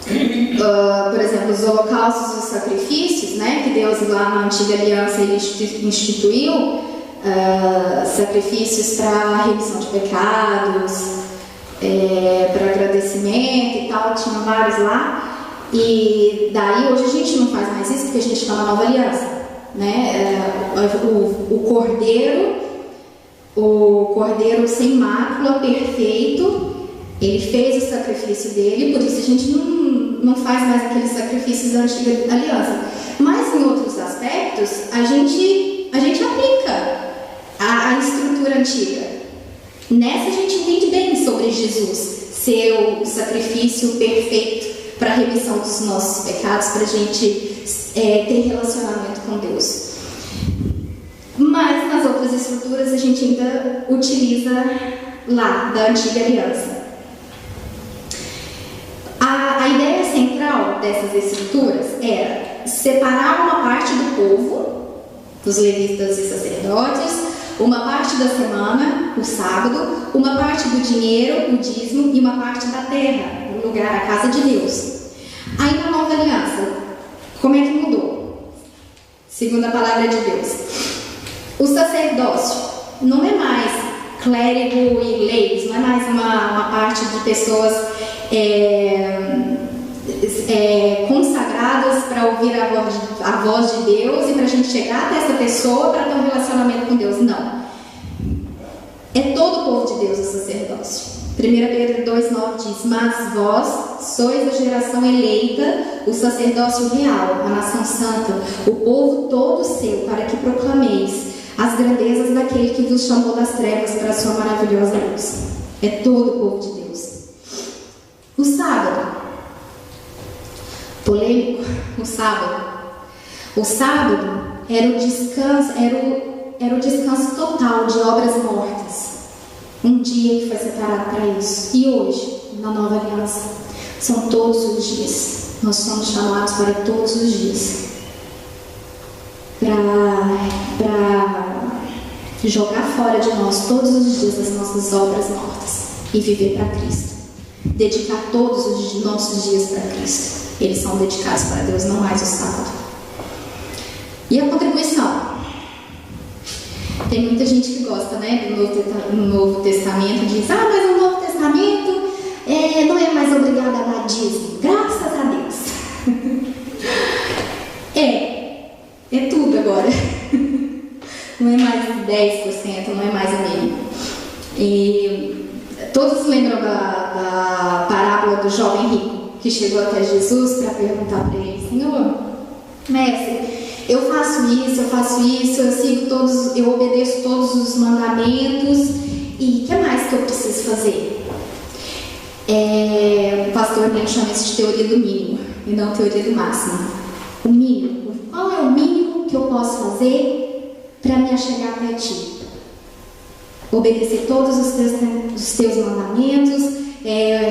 Por exemplo, os holocaustos e os sacrifícios, né? Que Deus lá na Antiga Aliança ele instituiu. Sacrifícios para remissão de pecados, para agradecimento e tal, tinha vários lá. E daí hoje a gente não faz mais isso porque a gente está na Nova Aliança, né? O cordeiro sem mácula, perfeito, ele fez o sacrifício dele, por isso a gente não faz mais aqueles sacrifícios da Antiga Aliança. Mas em outros aspectos a gente aplica a estrutura antiga. Nessa a gente entende bem sobre Jesus ser o sacrifício perfeito para a remissão dos nossos pecados, para a gente ter relacionamento com Deus. Mas nas outras estruturas a gente ainda utiliza lá da Antiga Aliança. A ideia central dessas estruturas era separar uma parte do povo, dos levitas e sacerdotes, uma parte da semana, o sábado, uma parte do dinheiro, o dízimo, e uma parte da terra, o lugar, a casa de Deus. Aí na Nova Aliança, como é que mudou? Segundo a palavra de Deus, o sacerdócio não é mais clérigo e leigos, não é mais uma parte de pessoas consagradas para ouvir a voz de Deus e para a gente chegar até essa pessoa para ter um relacionamento com Deus. Não. É todo o povo de Deus o sacerdócio. 1 Pedro 2,9 diz: mas vós sois a geração eleita, o sacerdócio real, a nação santa, o povo todo seu, para que proclameis as grandezas daquele que vos chamou das trevas para a sua maravilhosa luz. É todo o povo de Deus. O sábado, polêmico, o sábado era o descanso, era o descanso total de obras mortas. Um dia que foi separado para isso. E hoje, na Nova Aliança, são todos os dias. Nós somos chamados para todos os dias para jogar fora de nós todos os dias as nossas obras mortas e viver para Cristo. Dedicar todos os nossos dias para Cristo. Eles são dedicados para Deus, não mais o sábado. E a contribuição? Tem muita gente que gosta, né, do Novo Testamento, diz: mas o Novo Testamento não é mais obrigado a dar dízimo. Graças a Deus. É tudo agora. Não é mais 10%, não é mais o mínimo. E todos lembram da parábola do jovem rico que chegou até Jesus para perguntar para ele: Senhor, mestre, eu faço isso, eu obedeço todos os mandamentos. E o que mais que eu preciso fazer? O pastor Bento chama isso de teoria do mínimo e não teoria do máximo. O mínimo. Qual é o mínimo que eu posso fazer para me achegar até ti? Obedecer todos os teus mandamentos,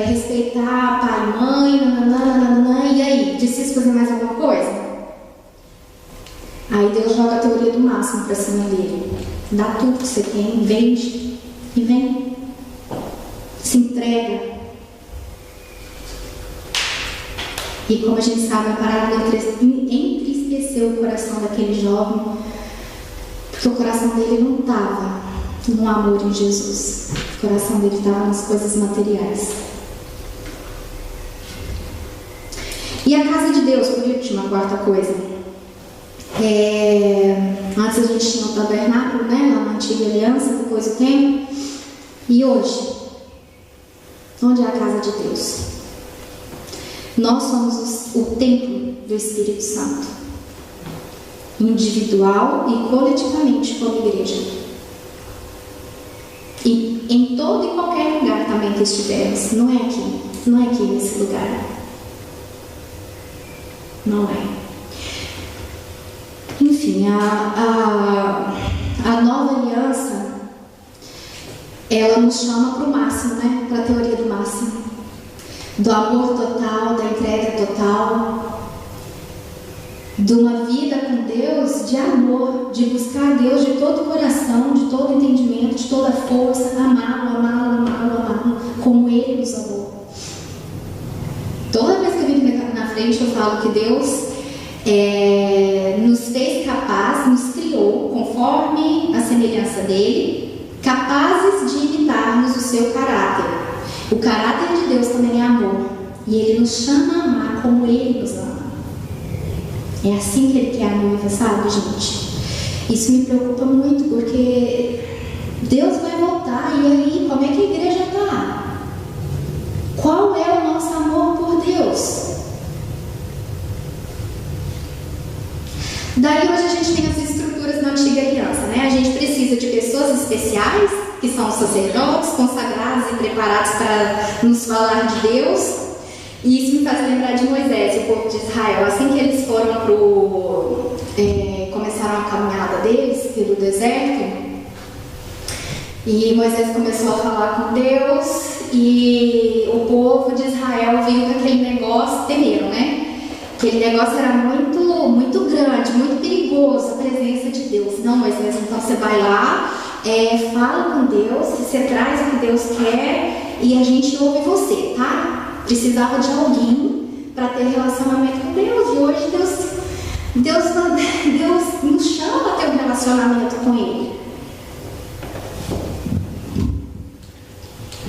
respeitar pai e mãe, nananana, e aí? Preciso fazer mais alguma coisa? Aí Deus joga a teoria do máximo para cima dele. Dá tudo que você tem, vende e vem. Se entrega. E como a gente sabe, a parábola entristeceu o coração daquele jovem, porque o coração dele não estava no amor em Jesus. O coração dele estava nas coisas materiais. E a casa de Deus, por último, a quarta coisa. Antes a gente tinha o tabernáculo, né, lá na antiga aliança, depois o templo. E hoje, onde é a casa de Deus? Nós somos o templo do Espírito Santo, individual e coletivamente como igreja. E em todo e qualquer lugar também que estivermos, não é aqui nesse lugar. Não é. Enfim, a nova aliança, ela nos chama para o máximo, né? Para a teoria do máximo. Do amor total, da entrega total, de uma vida com Deus, de amor, de buscar Deus de todo o coração, de todo o entendimento, de toda a força, amá-lo, como Ele nos amou. Toda vez que eu venho na frente, eu falo que Deus nos fez capazes, nos criou conforme a semelhança dele, capazes de imitarmos o seu caráter. O caráter de Deus também é amor. E Ele nos chama a amar como Ele nos ama. É assim que Ele quer a noiva, sabe, gente? Isso me preocupa muito, porque Deus vai voltar. E aí, como é que a igreja está? Qual é o nosso amor por Deus? Daí hoje a gente tem as estruturas na antiga aliança, né? A gente precisa de pessoas especiais, que são os sacerdotes, consagrados e preparados para nos falar de Deus. E isso me faz lembrar de Moisés e o povo de Israel. Assim que eles foram começaram a caminhada deles pelo deserto, e Moisés começou a falar com Deus, e o povo de Israel viu que aquele negócio, temeram, né? Aquele negócio era muito, muito grande, muito perigoso, a presença de Deus. Não, Moisés, então você vai lá, fala com Deus, você traz o que Deus quer e a gente ouve você, tá? Precisava de alguém para ter relacionamento com Deus, e hoje Deus nos chama a ter um relacionamento com Ele.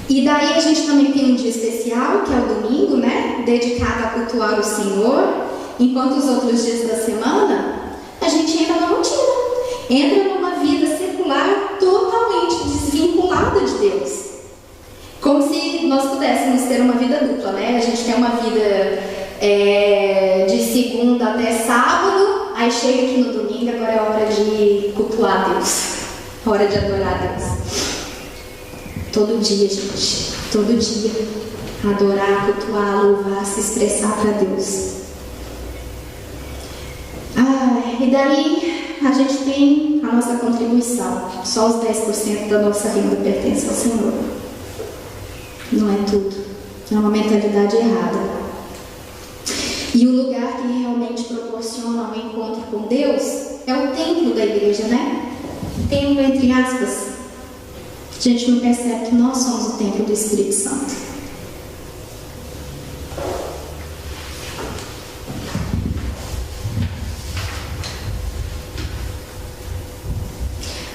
E daí a gente também tem um dia especial, que é o domingo, né? Dedicado a cultuar o Senhor. Enquanto os outros dias da semana, a gente entra na rotina. Entra numa vida secular totalmente desvinculada de Deus. Como se nós pudéssemos ter uma vida dupla, né? A gente tem uma vida de segunda até sábado, aí chega aqui no domingo, agora é hora de cultuar Deus. Hora de adorar Deus. Todo dia, gente. Todo dia. Adorar, cultuar, louvar, se expressar para Deus. E daí a gente tem a nossa contribuição. Só os 10% da nossa renda pertence ao Senhor. Não é tudo. É uma mentalidade errada. E o lugar que realmente proporciona um encontro com Deus é o templo da igreja, né? Templo entre aspas. A gente não percebe que nós somos o templo do Espírito Santo.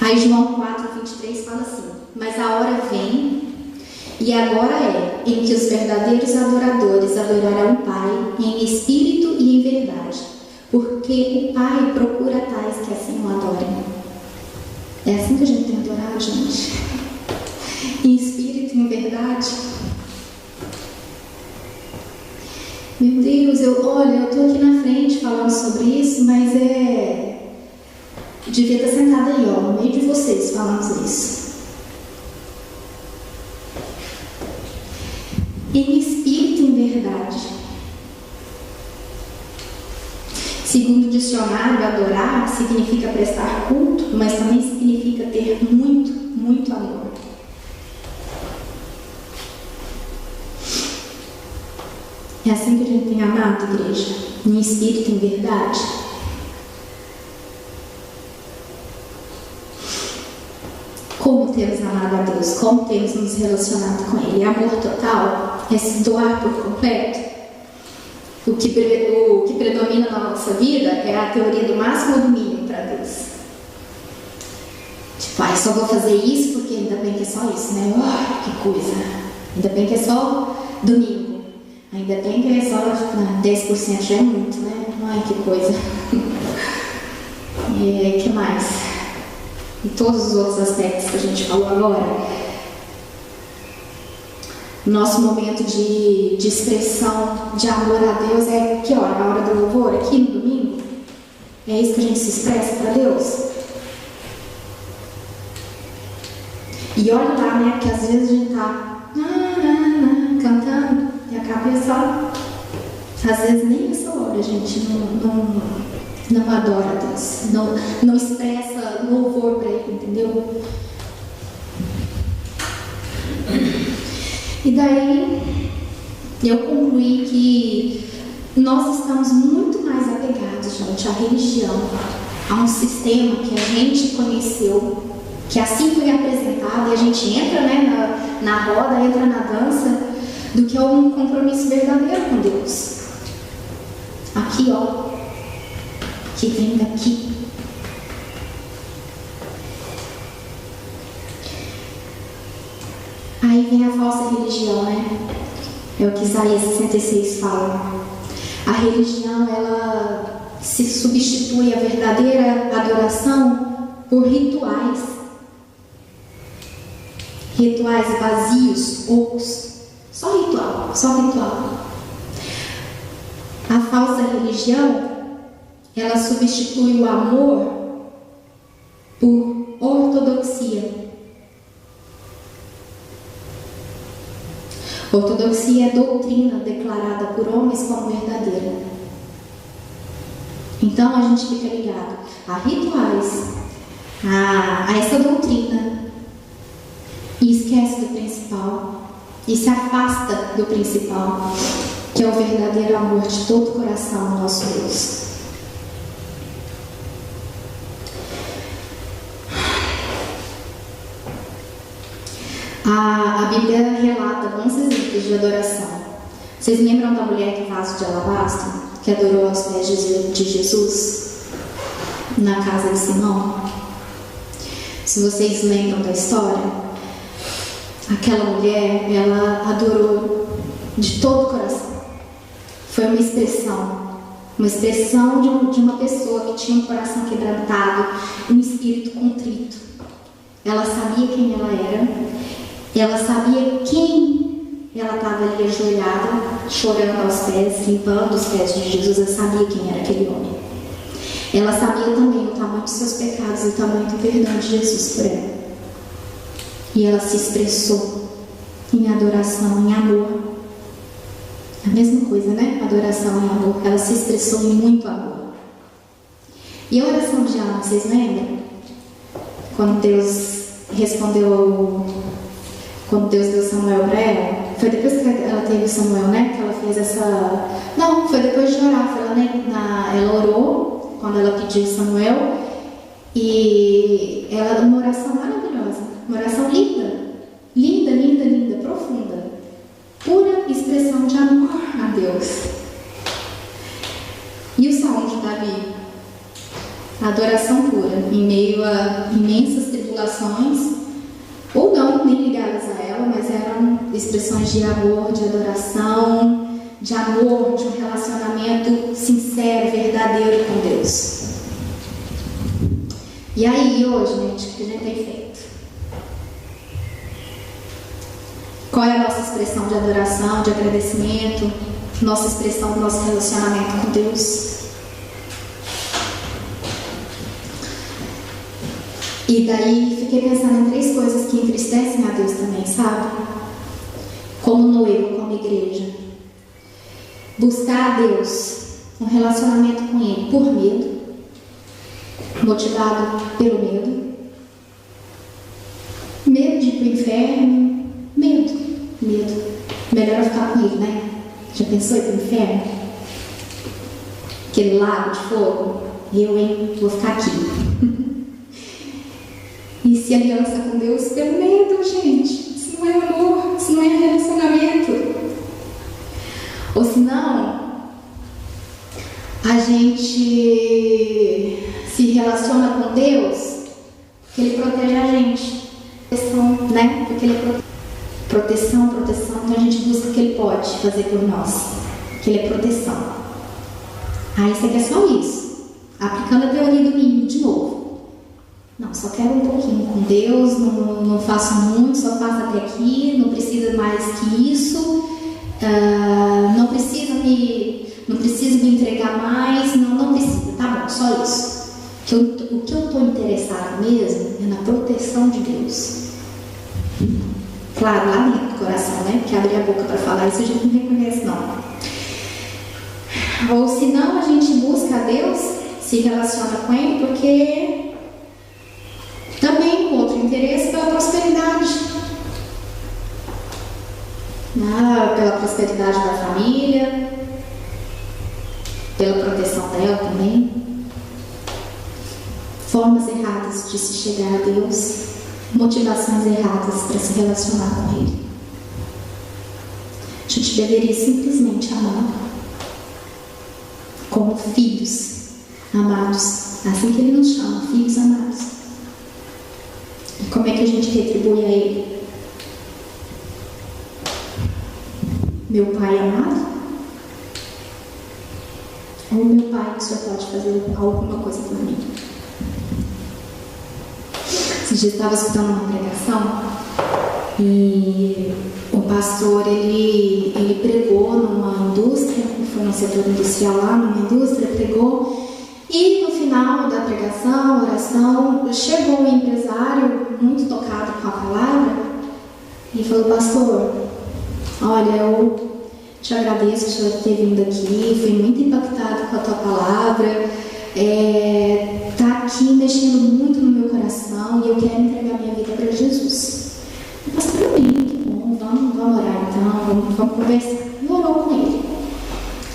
Aí João 4:23 fala assim: mas a hora vem, e agora é, em que os verdadeiros adoradores adorarão o Pai em espírito e em verdade, porque o Pai procura tais que assim o adorem. É assim que a gente tem adorado, gente. Em espírito e em verdade. Meu Deus, eu tô aqui na frente falando sobre isso, mas devia estar sentada aí, ó, no meio de vocês, falando isso. Em espírito e em verdade. Segundo o dicionário, adorar significa prestar culto, mas também significa ter muito, muito amor. É assim que a gente tem amado, igreja, em espírito e em verdade. Como temos amado a Deus, como temos nos relacionado com Ele. Amor total é se doar por completo. O que predomina na nossa vida é a teoria do máximo do mínimo para Deus. Tipo, só vou fazer isso porque ainda bem que é só isso, né? Que coisa! Ainda bem que é só domingo. Ainda bem que é só 10% já é muito, né? Ai, que coisa! E que mais? Em todos os outros aspectos que a gente falou agora. Nosso momento de expressão de amor a Deus é que hora? A hora do louvor, aqui no domingo? É isso que a gente se expressa para Deus? E olha lá, né? Que às vezes a gente tá cantando e a cabeça, às vezes nem nessa hora a gente não adora a Deus, não expressa louvor para Ele, entendeu? E daí eu concluí que nós estamos muito mais apegados, gente, à religião, a um sistema que a gente conheceu, que assim foi apresentado, e a gente entra, né, na roda, entra na dança, do que um compromisso verdadeiro com Deus. Aqui, ó, que vem daqui. Aí vem a falsa religião, né? É o que Isaías 66 fala. A religião, ela se substitui a verdadeira adoração por rituais. Rituais vazios, ocos. Só ritual, só ritual. A falsa religião, ela substitui o amor por ortodoxia. Ortodoxia é doutrina declarada por homens como verdadeira. Então a gente fica ligado a rituais, a essa doutrina, e esquece do principal, e se afasta do principal, que é o verdadeiro amor de todo o coração do nosso Deus. A Bíblia relata bons exemplos de adoração. Vocês lembram da mulher do vaso de alabastro que adorou aos pés de Jesus na casa de Simão? Se vocês lembram da história, aquela mulher, ela adorou de todo o coração. Foi uma expressão de uma pessoa que tinha um coração quebrantado, um espírito contrito. Ela sabia quem ela era. Ela sabia quem ela estava ali ajoelhada, chorando aos pés, limpando os pés de Jesus. Ela sabia quem era aquele homem. Ela sabia também o tamanho dos seus pecados e o tamanho do perdão de Jesus por ela. E ela se expressou em adoração, em amor. A mesma coisa, né? Adoração e amor. Ela se expressou em muito amor. E a oração de Ana, vocês lembram? Quando Deus deu Samuel para ela, foi depois que ela teve Samuel, né? Que ela fez essa... Não, foi depois de orar. Ela orou quando ela pediu Samuel, e ela uma oração maravilhosa, uma oração linda, profunda, pura expressão de amor a Deus. E o Salmo de Davi, a adoração pura em meio a imensas tribulações, ou não, nem ligadas a ela, mas eram expressões de amor, de adoração, de amor, de um relacionamento sincero, verdadeiro com Deus. E aí, hoje, gente, o que a gente tem feito? Qual é a nossa expressão de adoração, de agradecimento, nossa expressão do nosso relacionamento com Deus? E daí fiquei pensando em 3 coisas que entristecem a Deus também, sabe? Como noivo, como igreja. Buscar a Deus, um relacionamento com Ele por medo, motivado pelo medo. Medo de ir pro inferno, medo. Melhor ficar com Ele, né? Já pensou em ir pro inferno? Aquele lago de fogo? Vou ficar aqui. E se aliança com Deus pelo medo, gente. Isso não é amor, isso não é relacionamento. Ou senão, a gente se relaciona com Deus porque Ele protege a gente. Proteção, né? Porque Ele é proteção. Então a gente busca o que Ele pode fazer por nós. Que Ele é proteção. Aí você quer só isso. Aplicando a teoria do ninho de novo. Não, só quero um pouquinho com Deus, não faço muito, só faço até aqui, não precisa mais que isso, não preciso me entregar mais, não precisa, tá bom, só isso. O que eu estou interessado mesmo é na proteção de Deus. Claro, lá dentro do coração, né? Porque abrir a boca para falar isso a gente não reconhece, não. Ou senão a gente busca a Deus, se relaciona com Ele, porque também com outro interesse pela prosperidade. Pela prosperidade da família, pela proteção dela também. Formas erradas de se chegar a Deus, motivações erradas para se relacionar com Ele. A gente deveria simplesmente amar como filhos amados, assim que Ele nos chama, filhos amados. E como é que a gente retribui a Ele? Meu Pai amado? Ou meu Pai, que o Senhor pode fazer alguma coisa por mim? Esse dia eu estava escutando uma pregação e o pastor ele pregou numa indústria, foi no setor industrial lá, numa indústria, pregou, e no final da pregação, oração, chegou um empresário muito tocado com a palavra e falou: pastor, olha, eu te agradeço por o senhor ter vindo aqui, fui muito impactado com a tua palavra, tá aqui mexendo muito no meu coração e eu quero entregar minha vida para Jesus. O pastor, que bom, vamos orar então, vamos conversar. E orou com ele.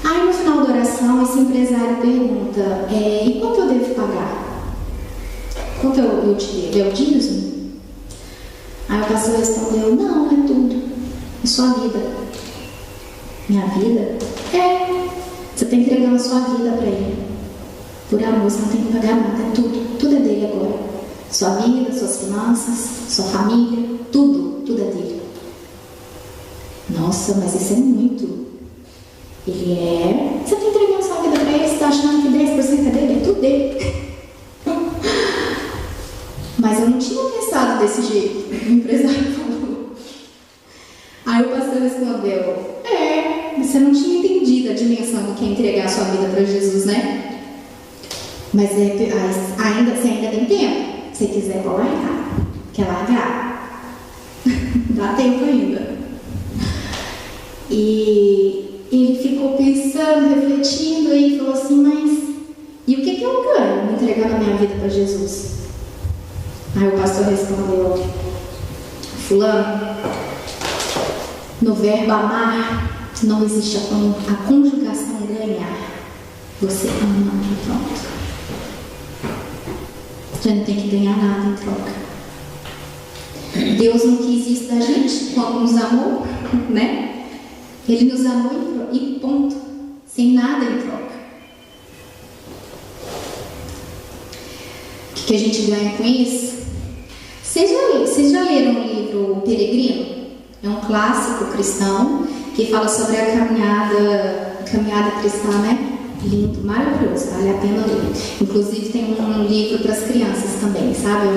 Aí no final da oração, esse empresário pergunta: e quanto eu devo pagar? Quanto eu te devo? É o dízimo? Aí o pastor respondeu: não, é tudo, é sua vida. Minha vida? Você está entregando a sua vida para Ele. Por amor, você não tem que pagar nada, é tudo é dele agora. Sua vida, suas finanças, sua família, tudo é dele. Nossa, mas isso é muito. Você está entregando sua vida para Ele, você está achando que 10% é dele? É tudo dele. Mas eu não tinha pensado desse jeito, o empresário falou. Aí o pastor respondeu: você não tinha entendido a dimensão do que é entregar a sua vida para Jesus, né? Mas você ainda tem tempo. Se quiser, pode largar. Quer largar? Dá tempo ainda. E ele ficou pensando, refletindo, e falou assim: mas e o que eu ganho entregando a minha vida para Jesus? Aí o pastor respondeu: fulano, no verbo amar não existe a conjugação ganhar. Você ama e pronto. Você não tem que ganhar nada em troca. Deus não quis isso da gente quando nos amou, né? Ele nos amou e ponto. Sem nada em troca. O que a gente ganha com isso? Vocês já leram o livro O Peregrino? É um clássico cristão que fala sobre a caminhada cristã, né? Lindo, maravilhoso, vale a pena ler. Inclusive tem um livro para as crianças também, sabe?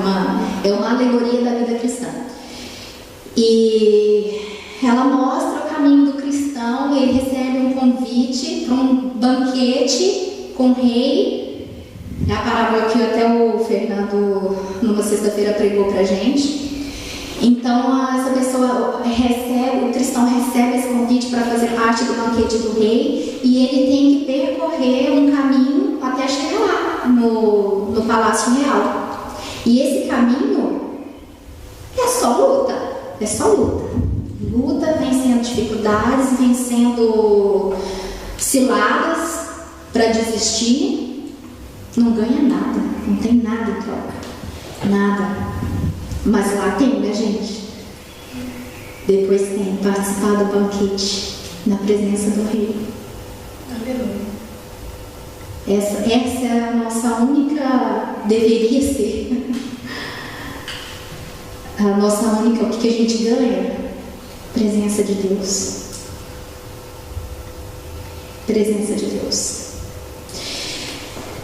É uma alegoria da vida cristã. E ela mostra o caminho do cristão. Ele recebe um convite para um banquete com o rei. É a parábola que até o Fernando, numa sexta-feira pregou pra gente. Então, essa pessoa recebe, o cristão recebe esse convite para fazer parte do banquete do rei e ele tem que percorrer um caminho até chegar lá, no Palácio Real. E esse caminho é só luta, é só luta. Luta, vencendo dificuldades, vencendo ciladas para desistir. Não ganha nada, não tem nada em troca, nada. Mas lá tem, né, gente? Depois tem participar do banquete na presença do rei. Aleluia. Essa é a nossa única, deveria ser a nossa única, o que a gente ganha? Presença de Deus. Presença de Deus.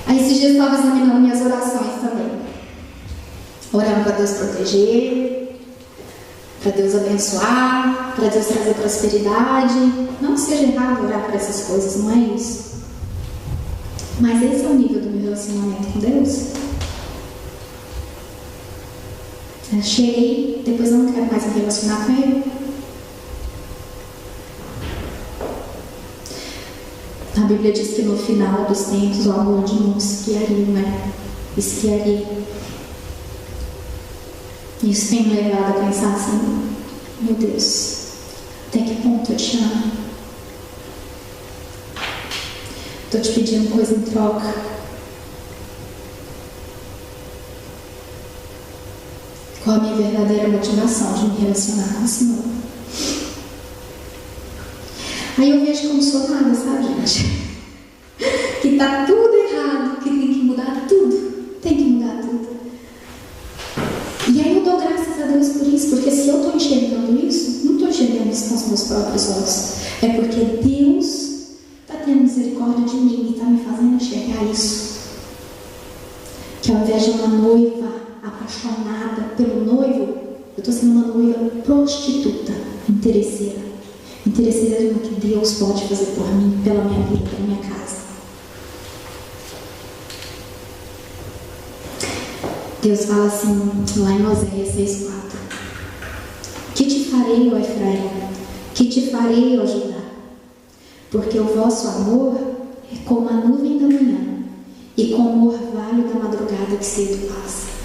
Aí esses dias eu estava examinando minhas orações também. Orando para Deus proteger, para Deus abençoar, para Deus trazer prosperidade. Não seja errado orar por essas coisas, não é isso. Mas esse é o nível do meu relacionamento com Deus. Eu cheguei, depois eu não quero mais me relacionar com Ele. A Bíblia diz que no final dos tempos o amor de muitos esfriaria, né? Esfriaria. Isso tem me levado a pensar assim: meu Deus, até que ponto eu te amo? Estou te pedindo coisa em troca. Qual a minha verdadeira motivação de me relacionar com o Senhor? Aí eu vejo que eu não sou nada, sabe, gente? Que tá tudo errado, que tem que mudar tudo. Tem que mudar tudo. E aí eu dou graças a Deus por isso, porque se eu estou enxergando isso, não estou enxergando isso com os meus próprios olhos. É porque Deus está tendo misericórdia de mim e está me fazendo enxergar isso. Que ao invés de uma noiva apaixonada pelo noivo, eu estou sendo uma noiva prostituta, interesseira. Interesseira no que Deus pode fazer por mim, pela minha vida, pela minha casa. Deus fala assim, lá em Oséias 6,4: que te farei, ó Efraim? Que te farei, ó Judá? Porque o vosso amor é como a nuvem da manhã e como o orvalho da madrugada que cedo passa.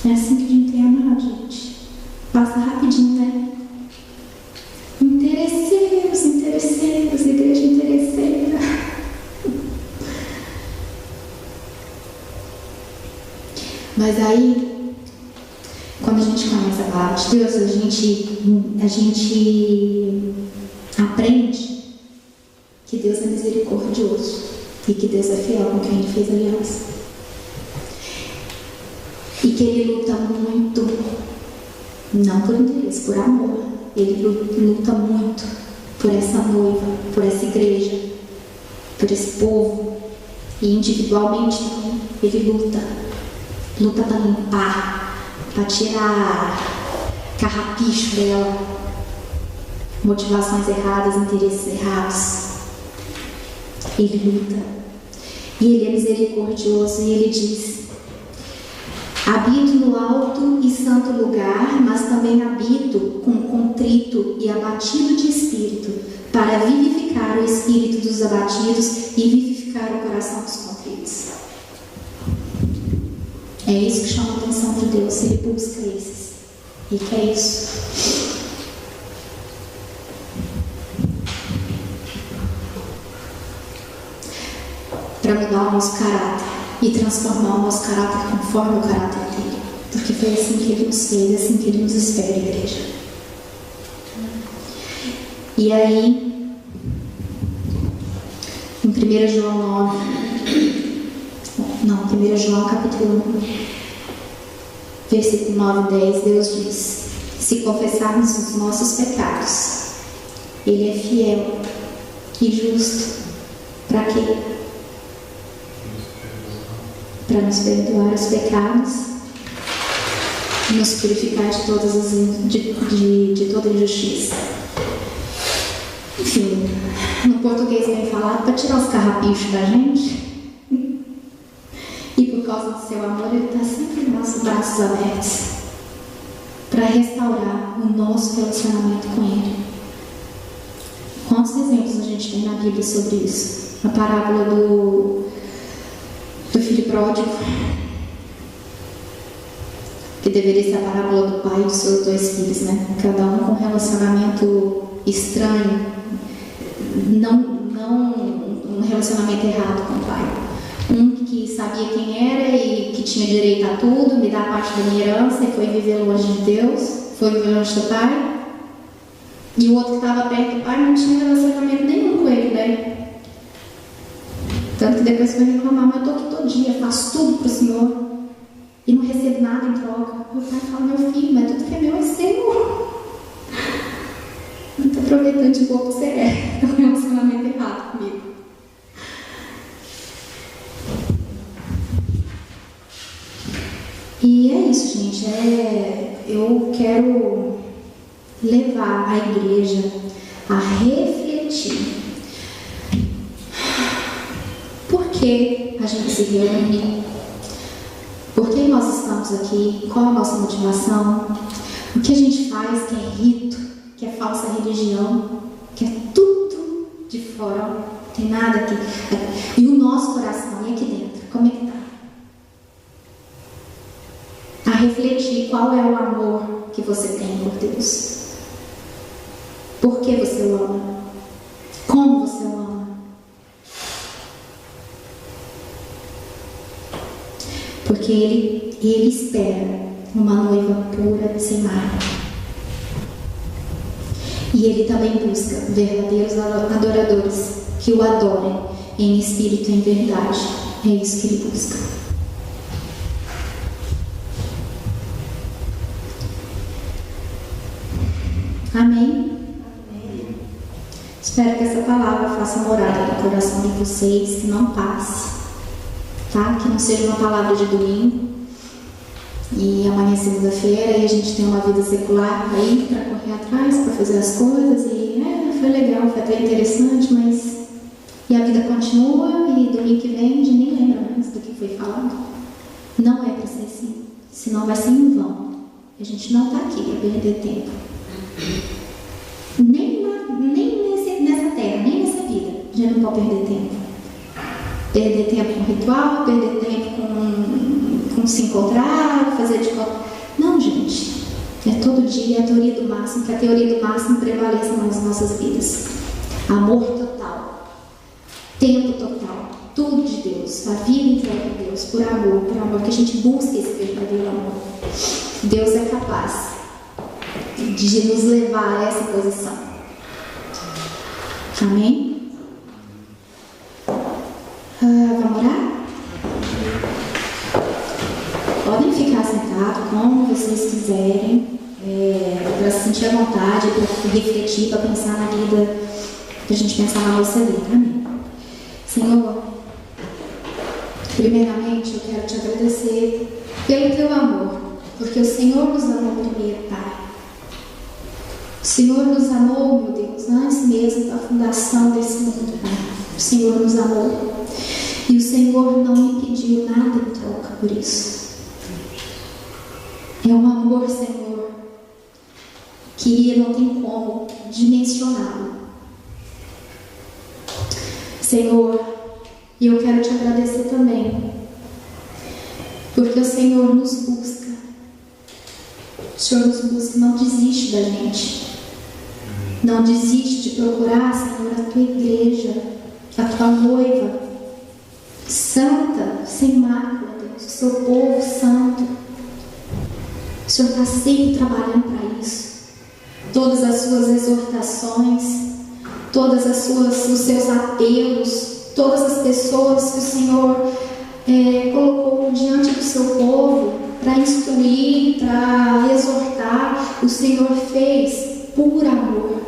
É assim que a gente tem amado, gente. Passa rapidinho, né? Interesseiros, interesseiros, igreja interesseira. Mas aí, quando a gente conhece a palavra de Deus, a gente aprende que Deus é misericordioso e que Deus é fiel com quem Ele fez aliança. E que Ele luta muito, não por interesse, por amor. Ele luta muito por essa noiva, por essa igreja, por esse povo. E individualmente Ele luta para limpar, para tirar carrapicho dela, motivações erradas, interesses errados. Ele luta. E Ele é misericordioso e Ele diz: habito no alto e santo lugar, mas também habito com contrito e abatido de espírito, para vivificar o espírito dos abatidos e vivificar o coração dos contritos. É isso que chama a atenção de Deus. Ele busca esses. E quer isso. Para mudar o nosso caráter e transformar o nosso caráter conforme o caráter dele. Porque foi assim que Ele nos fez, assim que Ele nos espera, igreja. E aí, em 1 João capítulo 1, versículo 9 e 10, Deus diz: se confessarmos os nossos pecados, Ele é fiel e justo. Para quê? Para nos perdoar os pecados nos purificar de toda injustiça. Enfim, no português bem falado, para tirar os carrapichos da gente. E por causa do seu amor, Ele está sempre com nossos braços abertos para restaurar o nosso relacionamento com Ele. Quantos exemplos a gente tem na Bíblia sobre isso? A parábola do filho pródigo, que deveria ser a parábola do pai e dos seus 2 filhos, né? Cada um com um relacionamento estranho, não um relacionamento errado com o pai. Um que sabia quem era e que tinha direito a tudo, me dá parte da minha herança, e foi viver longe de Deus, foi viver longe do pai. E o outro que estava perto do pai não tinha relacionamento nenhum com ele, né? Tanto que depois foi reclamar: mas eu estou aqui todo dia, faço tudo para o Senhor e não recebo nada em troca. Meu pai fala: meu filho, mas tudo que é meu é seu. Não estou aproveitando de pouco que você é. É um relacionamento errado comigo. E é isso, gente. Eu quero levar a igreja a refletir. Por que a gente se reúne? Por que nós estamos aqui? Qual a nossa motivação? O que a gente faz que é rito, que é falsa religião, que é tudo de fora, não tem nada aqui. E o nosso coração, e aqui dentro, como é que está? A refletir qual é o amor que você tem por Deus. Por que você o ama? Como você o ama? Porque Ele espera uma noiva pura, sem mácula. E Ele também busca verdadeiros adoradores que o adorem em espírito e em verdade. É isso que Ele busca. Amém? Espero que essa palavra faça morada no coração de vocês, que não passe, tá? Que não seja uma palavra de domingo e amanhã é segunda-feira e a gente tem uma vida secular aí para correr atrás, para fazer as coisas e foi legal, foi até interessante, mas e a vida continua e domingo que vem a gente nem lembra mais do que foi falado. Não é para ser assim, senão vai ser em vão. A gente não está aqui para perder tempo. Nem nessa terra, nem nessa vida, a gente não pode perder tempo. Perder tempo com ritual, perder tempo com se encontrar, fazer de conta. Não, gente. É todo dia a teoria do máximo, que a teoria do máximo prevaleça nas nossas vidas. Amor total, tempo total, tudo de Deus, a vida entregue a Deus, por amor, que a gente busque esse verdadeiro amor. Deus é capaz de nos levar a essa posição. Amém? Vamos orar? Podem ficar sentados como vocês quiserem, para se sentir à vontade, para refletir, para pensar na vida, para a gente pensar na nossa vida. Amém? Senhor, primeiramente eu quero te agradecer pelo teu amor, porque o Senhor nos amou primeiro, Pai. O Senhor nos amou, meu Deus, antes mesmo da fundação desse mundo, Pai. O Senhor nos amou. E o Senhor não me pediu nada em troca por isso. É um amor, Senhor, que não tem como dimensioná-lo. Senhor, e eu quero te agradecer também, porque o Senhor nos busca. O Senhor nos busca, não desiste da gente. Não desiste de procurar, Senhor, a tua igreja, a tua noiva, santa, sem mácula, Deus, o seu povo santo. O Senhor está sempre trabalhando para isso. Todas as suas exortações, todas as os seus apelos, todas as pessoas que o Senhor colocou diante do seu povo para instruir, para exortar, o Senhor fez por amor.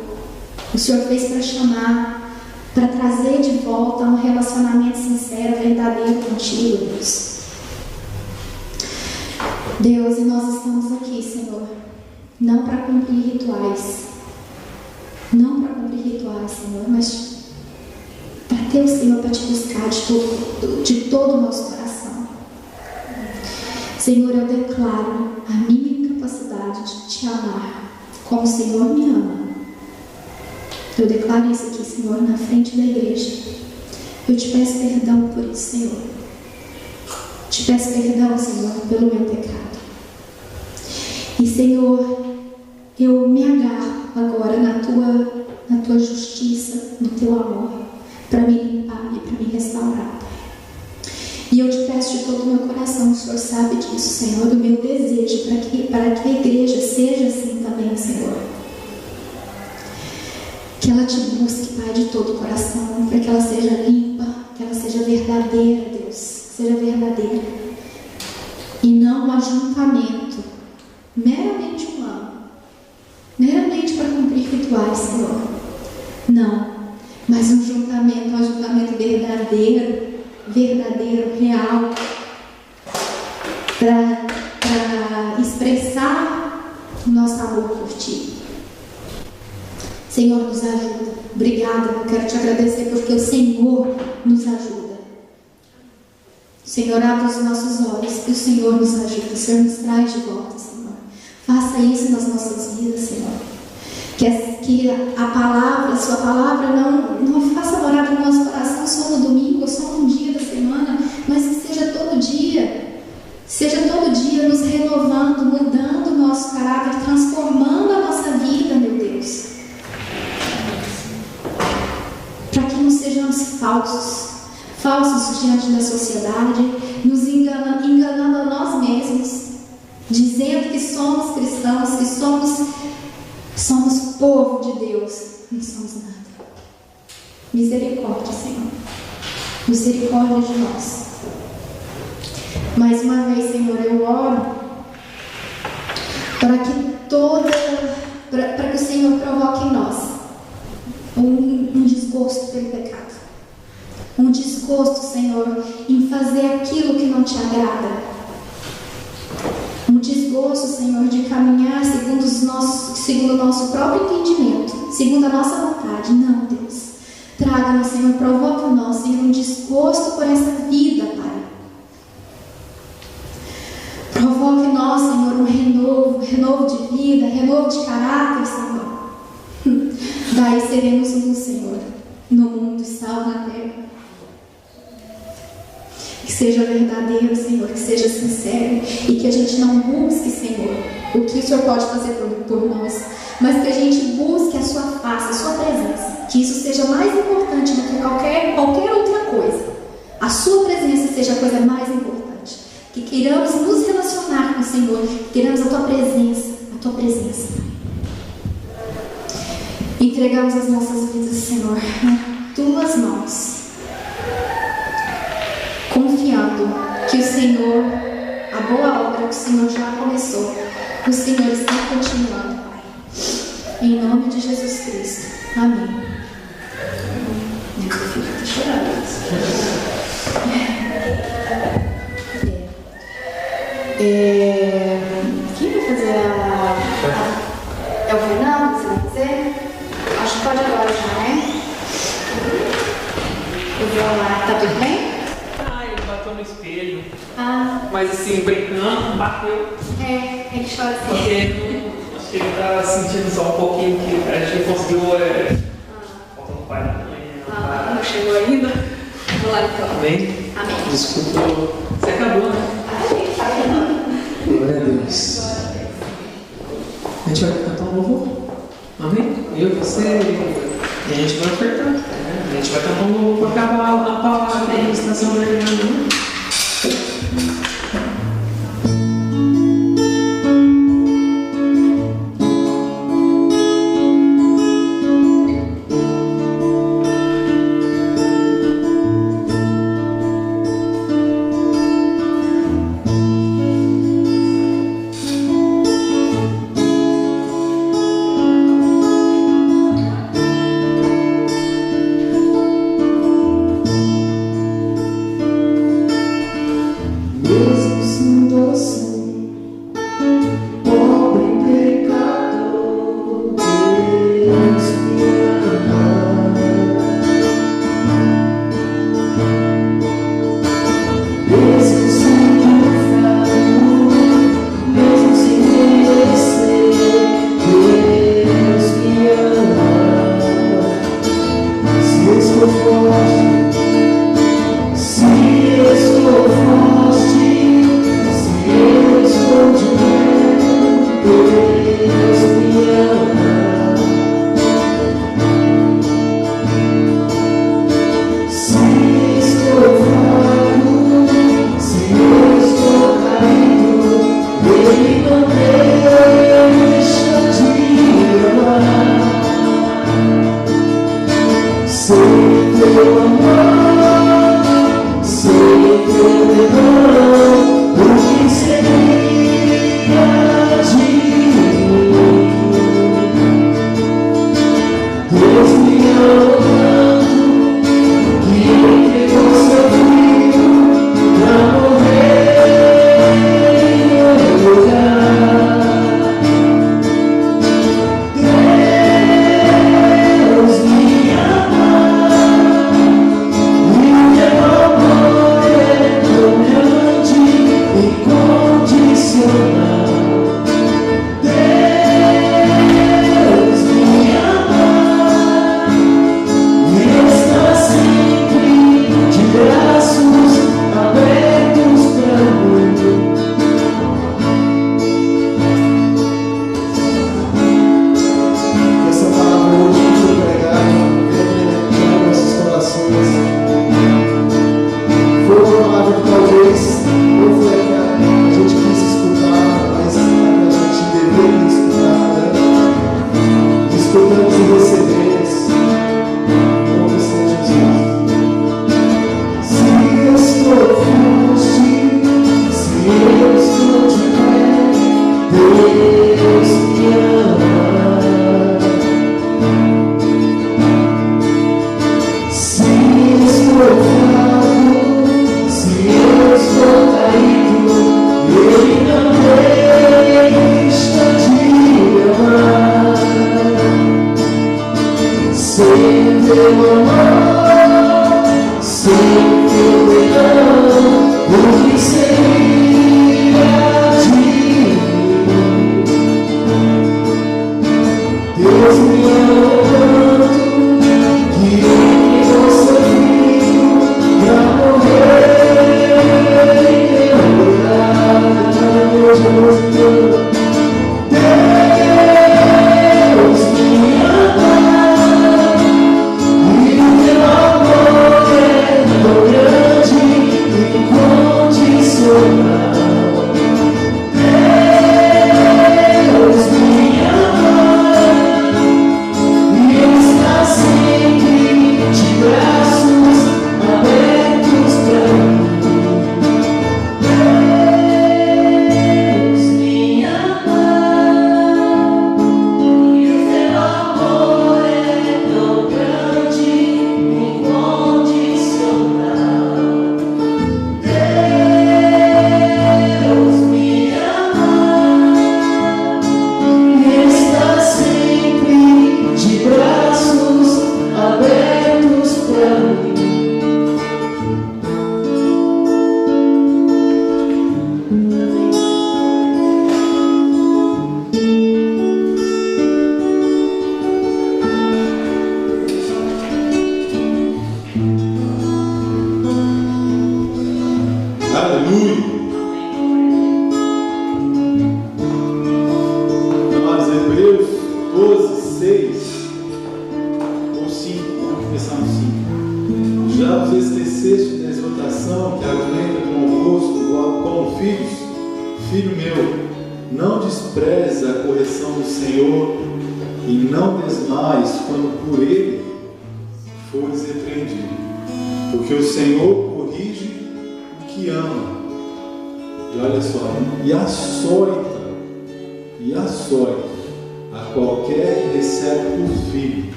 O Senhor fez para chamar, para trazer de volta um relacionamento sincero, verdadeiro contigo, Deus. Deus, e nós estamos aqui, não para cumprir rituais, não para cumprir rituais, Senhor, mas para ter o Senhor, para te buscar de todo o nosso coração. Senhor, eu declaro a minha incapacidade de te amar como o Senhor me ama. Eu declaro isso aqui, Senhor, na frente da igreja. Eu te peço perdão por isso, Senhor. Te peço perdão, Senhor, pelo meu pecado. E, Senhor, eu me agarro agora na tua justiça, no teu amor, para me limpar e para me restaurar, Pai. E eu te peço de todo o meu coração, o Senhor sabe disso, Senhor, do meu desejo para que a igreja seja assim também, Senhor. Que ela te busque, Pai, de todo o coração, para que ela seja limpa, que ela seja verdadeira, Deus, seja verdadeira. E não um ajuntamento meramente humano, meramente para cumprir rituais, Senhor. Não, mas um ajuntamento verdadeiro, real, para expressar o nosso amor por Ti. Senhor, nos ajuda. Obrigada, eu quero te agradecer porque o Senhor nos ajuda. O Senhor abre os nossos olhos e o Senhor nos ajuda. O Senhor nos traz de volta, Senhor. Faça isso nas nossas vidas, Senhor. Que a palavra, a sua palavra não faça morar no nosso coração só no domingo ou só um dia da semana, mas que seja todo dia. Seja todo dia nos renovando, mudando o nosso caráter, transformando a nossa vida, meu Deus. Para que não sejamos falsos diante da sociedade, nos enganando a nós mesmos, dizendo que somos cristãos, que somos povo de Deus. Não somos nada. Misericórdia, Senhor. Misericórdia de nós. Mais uma vez, Senhor, eu oro para que o Senhor provoque em nós um desgosto pelo pecado. Um desgosto, Senhor, em fazer aquilo que não te agrada. Um desgosto, Senhor, de caminhar segundo o nosso próprio entendimento, segundo a nossa vontade. Não, Deus. Traga-nos, Senhor, provoca em nós, Senhor, um desgosto por essa vida, Pai. Provoca em nós, Senhor, um renovo de vida, renovo de caráter, Senhor. Daí seremos luz, Senhor, no mundo e sal na terra. Que seja verdadeiro, Senhor, que seja sincero e que a gente não busque, Senhor, o que o Senhor pode fazer por nós, mas que a gente busque a sua face, a sua presença, que isso seja mais importante do que qualquer outra coisa. A sua presença seja a coisa mais importante, que queiramos nos relacionar com o Senhor, que queiramos a tua presença. Entregamos as nossas vidas, Senhor, nas tuas mãos, confiando que o Senhor, a boa obra que o Senhor já começou, o Senhor está continuando, Pai. Em nome de Jesus Cristo. Amém. Meu filho está chorando. Quem vai fazer é o Fernando? Você vai fazer? Acho que pode agora já, né? Eu vou lá. Tá tudo bem? No espelho, mas assim, brincando, bateu. É que chora assim. Porque acho que ele tá sentindo só um pouquinho que a gente conseguiu. Falta um pai da mãe. Não chegou ainda? Vamos lá então. Amém? Amém. Desculpa, você acabou, né? Glória a Deus. A gente vai cantar um louvor. Amém? Eu, você e a gente vai ofertar. A gente vai cantar um louvor para acabar a palavra da ministração da irmã.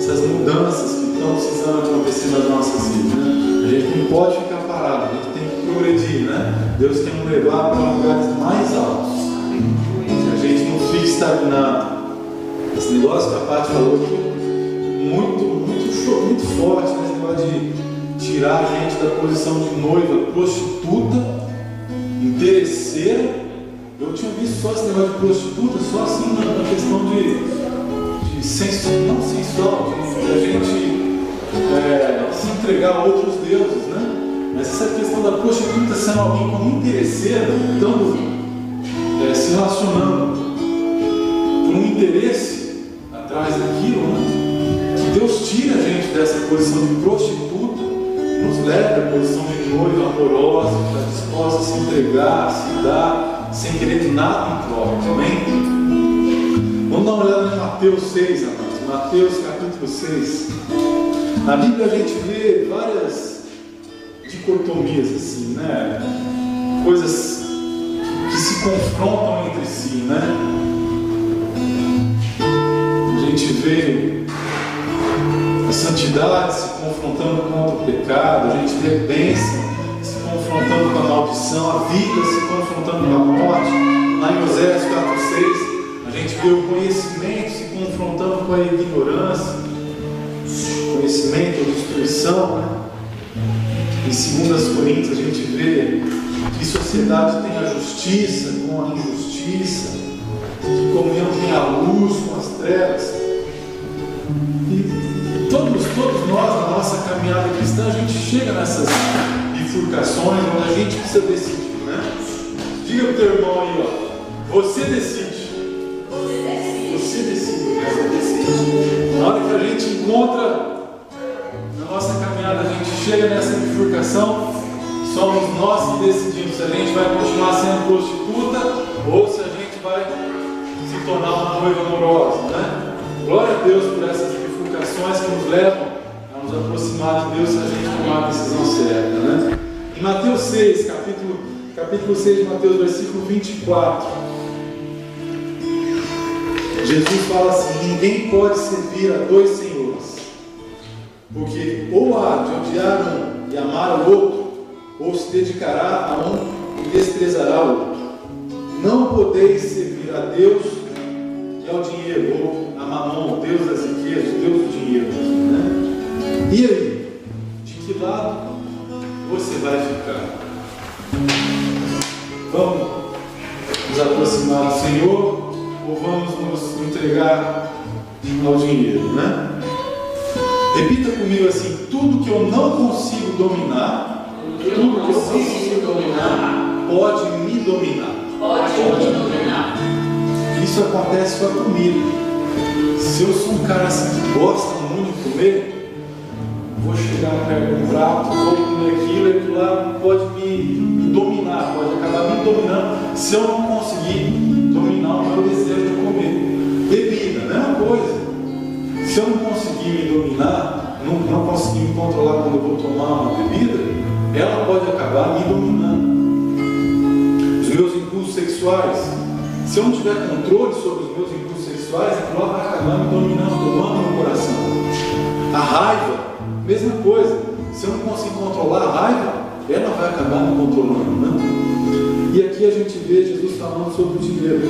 Essas mudanças que estão precisando acontecer nas nossas vidas, né? A gente não pode ficar parado. parado, a gente tem que progredir, né? Deus quer nos levar para lugares mais altos. Se a gente não fica estagnado. Esse negócio que a Paty falou aqui, muito forte, né? Esse negócio de tirar a gente da posição de noiva, prostituta, interesseira. Eu tinha visto só esse negócio de prostituta, só assim na questão de não sensual, de a gente se entregar a outros deuses, né? Mas essa questão da prostituta sendo alguém como interesseira, se relacionando por um interesse atrás daquilo, né? Que Deus tira a gente dessa posição de prostituta, nos leva à posição de noiva amorosa, que está disposta a se entregar, a se dar, sem querer nada em troca, amém? Vamos dar uma olhada em Mateus 6, amados. Mateus capítulo 6. Na Bíblia a gente vê várias dicotomias assim, né? Coisas que se confrontam entre si, né? A gente vê a santidade se confrontando contra o pecado, a gente vê a bênção se confrontando com a maldição, a vida se confrontando com a morte. Lá em Oséias 4:6, a gente vê o conhecimento se confrontando com a ignorância, conhecimento ou destruição, né? Em 2 Coríntios a gente vê que sociedade tem a justiça com a injustiça, que comunhão tem a luz com as trevas. E todos nós, na nossa caminhada cristã, a gente chega nessas bifurcações onde a gente precisa decidir, né? Diga para o teu irmão aí, ó, você decide. Você decide. Na hora que a gente encontra na nossa caminhada, a gente chega nessa bifurcação, somos nós que decidimos se a gente vai continuar sendo prostituta ou se a gente vai se tornar uma noiva amorosa, né? Glória a Deus por essas bifurcações que nos levam a nos aproximar de Deus se a gente tomar a decisão certa, né? Em Mateus 6, capítulo 6 de Mateus, versículo 24, Jesus fala assim: ninguém pode servir a dois senhores, porque ou há de odiar um e amar o outro, ou se dedicará a um e desprezará o outro. Não podeis servir a Deus e ao dinheiro, ou a Mamon, o Deus das riquezas, o Deus do dinheiro, né? E aí, de que lado você vai ficar? Vamos nos aproximar do Senhor ou vamos nos entregar ao dinheiro, né? Repita comigo assim: tudo que eu não consigo dominar, pode me dominar. Isso acontece com a comida. Se eu sou um cara assim que gosta muito de comer, vou chegar perto de um prato, vou comer aquilo e aquilo lá pode me dominar, pode acabar me dominando se eu não conseguir dominar o meu desejo de comer. Bebida, mesma coisa. Se eu não conseguir me dominar, não conseguir me controlar quando eu vou tomar uma bebida, ela pode acabar me dominando. Os meus impulsos sexuais, se eu não tiver controle sobre os meus impulsos sexuais, ela vai acabar me dominando, tomando meu coração. A raiva, mesma coisa. Se eu não conseguir controlar a raiva, ela vai acabar me controlando, né? E aqui a gente vê Jesus falando sobre o dinheiro.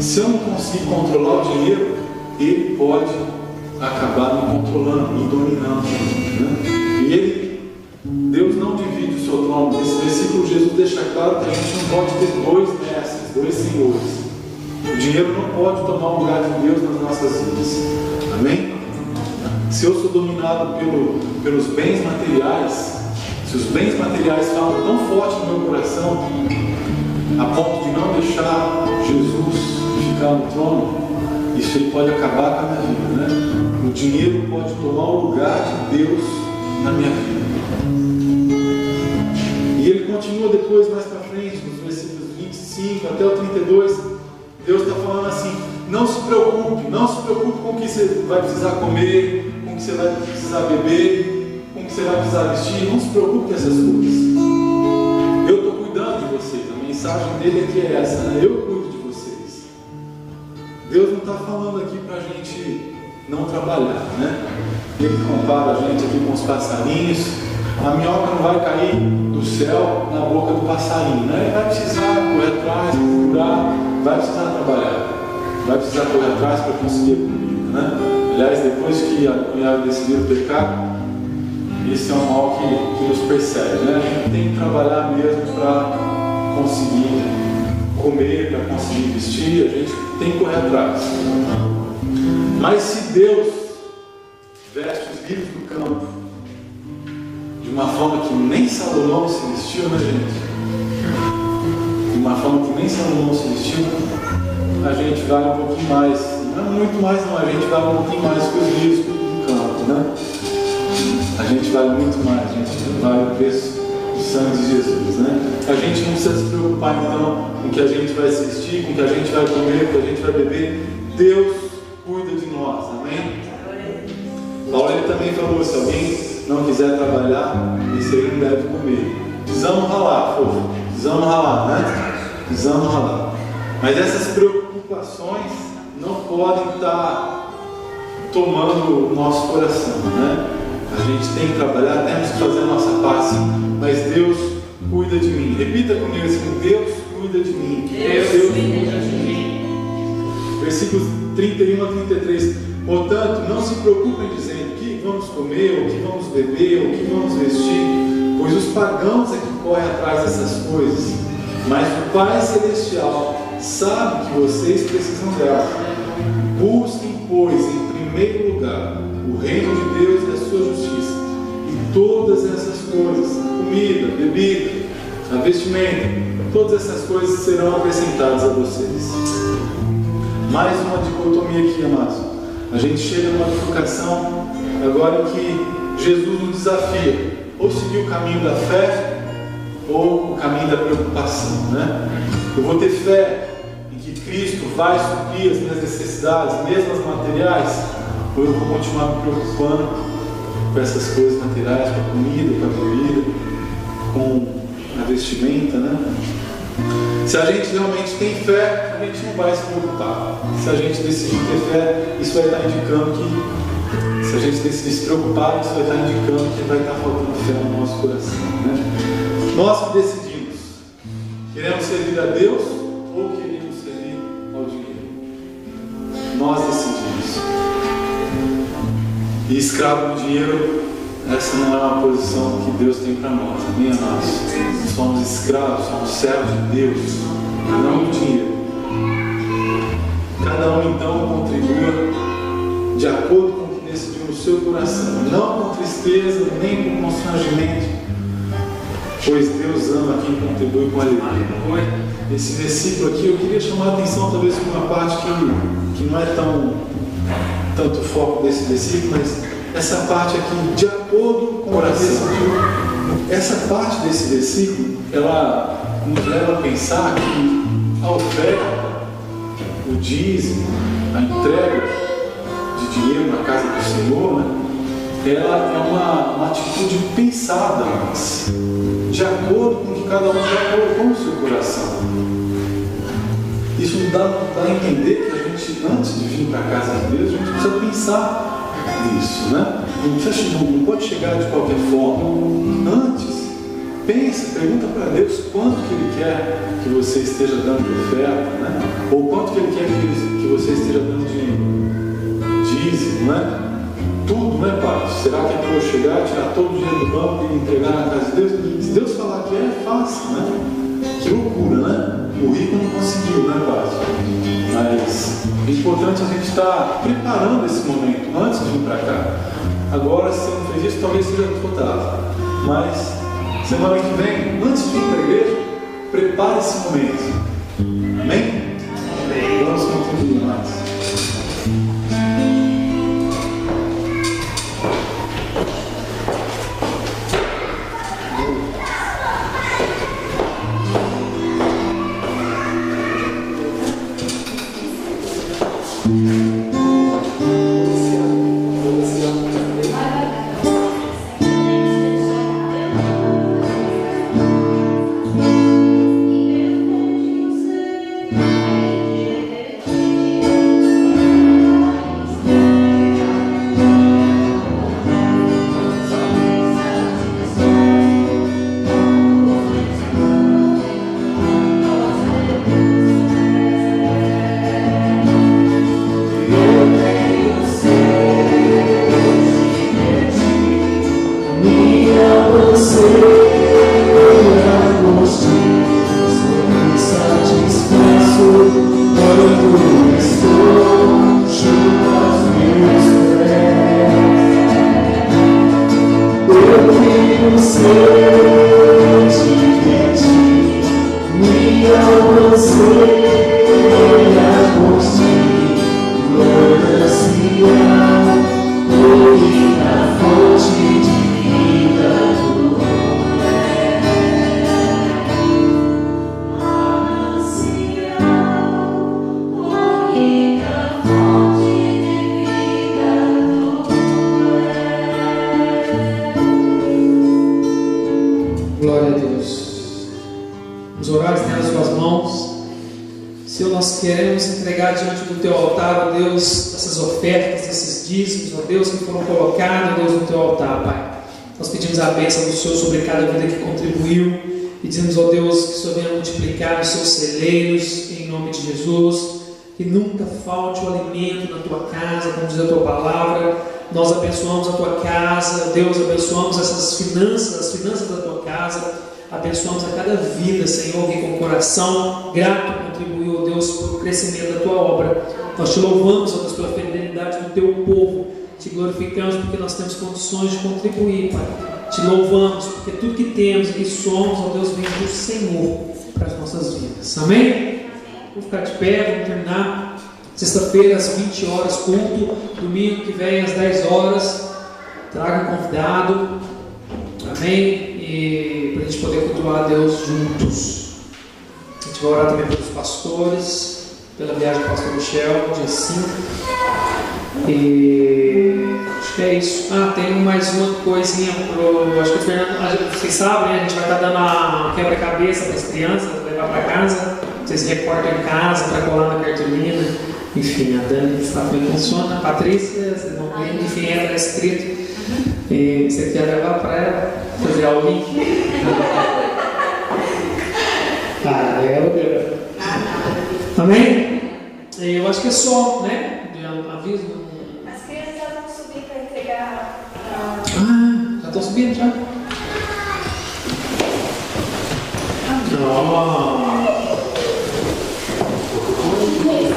Se eu não conseguir controlar o dinheiro, ele pode acabar me controlando, me dominando, né? E Deus não divide o seu trono. Nesse versículo Jesus deixa claro que a gente não pode ter dois mestres, dois senhores. O dinheiro não pode tomar o lugar de Deus nas nossas vidas. Amém? Se eu sou dominado pelos bens materiais, se os bens materiais falam tão forte no meu coração, a ponto de não deixar Jesus ficar no trono, isso aí pode acabar com a minha vida, né? O dinheiro pode tomar o lugar de Deus na minha vida. E ele continua depois, mais para frente, nos versículos 25 até o 32, Deus está falando assim: não se preocupe com o que você vai precisar comer, com o que você vai precisar beber, com o que você vai precisar vestir. Não se preocupe com essas coisas. Eu estou cuidando de vocês. A mensagem dele aqui é essa, né? Eu cuido de vocês. Deus não está falando aqui para a gente não trabalhar, né? Ele compara a gente aqui com os passarinhos. A minhoca não vai cair do céu na boca do passarinho, né? Ele vai precisar correr atrás, procurar, vai precisar trabalhar, vai precisar correr atrás para conseguir a comida, né? Aliás, depois que a cunhada decidiu pecar, esse é um mal que nos persegue, né? A gente tem que trabalhar mesmo para conseguir comer, para conseguir vestir, a gente tem que correr atrás. Mas se Deus veste os lírios do campo de uma forma que nem Salomão se vestiu, né, gente? De uma forma que nem Salomão se vestiu, a gente vale um pouquinho mais. Não é muito mais, não, a gente vale um pouquinho mais que os lírios do campo, né? A gente vale muito mais, a gente vale o preço do sangue de Jesus, né? A gente não precisa se preocupar então com o que a gente vai assistir, com o que a gente vai comer, com o que a gente vai beber. Deus cuida de nós, amém? Paulo ele também falou, se alguém não quiser trabalhar, esse aí não deve comer. Precisamos ralar, fofo, precisamos ralar, né? Precisamos ralar. Mas essas preocupações não podem estar tomando o nosso coração, né? A gente tem que trabalhar, temos que fazer a nossa parte, mas Deus cuida de mim. Repita comigo assim: Deus cuida de mim. Deus cuida de mim. Versículos 31 a 33. Portanto, não se preocupem dizendo o que vamos comer, o que vamos beber, o que vamos vestir, pois os pagãos é que correm atrás dessas coisas. Mas o Pai Celestial sabe que vocês precisam delas. Busquem, pois, em primeiro lugar o reino de Deus e a sua justiça, e todas essas coisas, comida, bebida, a vestimenta, todas essas coisas serão acrescentadas a vocês. Mais uma dicotomia aqui, amados. A gente chega numa bifurcação agora em que Jesus nos desafia: ou seguir o caminho da fé ou o caminho da preocupação, né? Eu vou ter fé em que Cristo vai suprir as minhas necessidades, mesmo as materiais, ou eu vou continuar me preocupando com essas coisas materiais, com a comida, com a bebida, com a vestimenta, né? Se a gente realmente tem fé, a gente não vai se preocupar. Se a gente decidir ter fé, isso vai estar indicando que, se a gente decidir se preocupar, isso vai estar indicando que vai estar faltando fé no nosso coração, né? Nós que decidimos, queremos servir a Deus ou queremos servir ao dinheiro? Nós decidimos. E escravo do dinheiro, essa não é uma posição que Deus tem para nós, amém, amados? Somos escravos, somos servos de Deus, não do dinheiro. Cada um então contribua de acordo com o que decidiu no seu coração, não com tristeza, nem com constrangimento, pois Deus ama quem contribui com alegria. Esse versículo aqui eu queria chamar a atenção talvez para uma parte que não é tanto o foco desse versículo, mas essa parte aqui, de acordo com o coração. Essa parte desse versículo, ela nos leva a pensar que a oferta, o dízimo, a entrega de dinheiro na casa do Senhor, né, ela é uma atitude pensada antes, de acordo com o que cada um já colocou no seu coração. Isso nos dá a entender que a gente, antes de vir para a casa de Deus, a gente precisa pensar nisso, né? Não pode chegar de qualquer forma. Antes, pensa, pergunta para Deus quanto que Ele quer que você esteja dando de oferta, né? Ou quanto que Ele quer que você esteja dando de dízimo, né? Tudo, né, Pai? Será que é para eu chegar, tirar todo o dinheiro do banco e entregar na casa de Deus? Se Deus falar que é fácil, né? Que loucura, né? O rico não conseguiu, né, Pai? Mas é importante a gente estar preparando esse momento antes de vir para cá. Agora, se você não fez isso, talvez seja total. Mas semana que vem, antes de ir para a igreja, prepare esse momento. Amém? Amém. Vamos contribuir mais. A bênção do Senhor sobre cada vida que contribuiu e dizemos, ó Deus, que o Senhor venha multiplicar os seus celeiros em nome de Jesus, que nunca falte o alimento na tua casa, como diz a tua palavra. Nós abençoamos a tua casa, Deus, abençoamos essas finanças, as finanças da tua casa, abençoamos a cada vida, Senhor, que com o coração grato contribuiu, ó Deus, para o crescimento da tua obra. Nós te louvamos, ó Deus, pela fidelidade do teu povo, te glorificamos porque nós temos condições de contribuir, Pai. Te louvamos, porque tudo que temos e que somos, ó Deus, vem do Senhor para as nossas vidas. Amém? Vamos ficar de pé, vamos terminar. Sexta-feira, às 20 horas, culto. Domingo que vem, às 10 horas. Traga um convidado. Amém? E para a gente poder cultuar a Deus juntos. A gente vai orar também pelos pastores, pela viagem do pastor Michel, dia 5. E acho que é isso. Tem mais uma coisinha acho que o Fernando, vocês sabem, né? A gente vai estar dando a quebra-cabeça para as crianças, levar para casa. Vocês recortam em casa para colar na cartolina. Enfim, a Dani sabe como funciona. A Patrícia, vocês vão ver, enfim, está escrito. E você quer levar para ela, fazer o link? Amém? Eu acho que é só, né? Aviso. As crianças já vão subir para entregar. Já estão subindo já?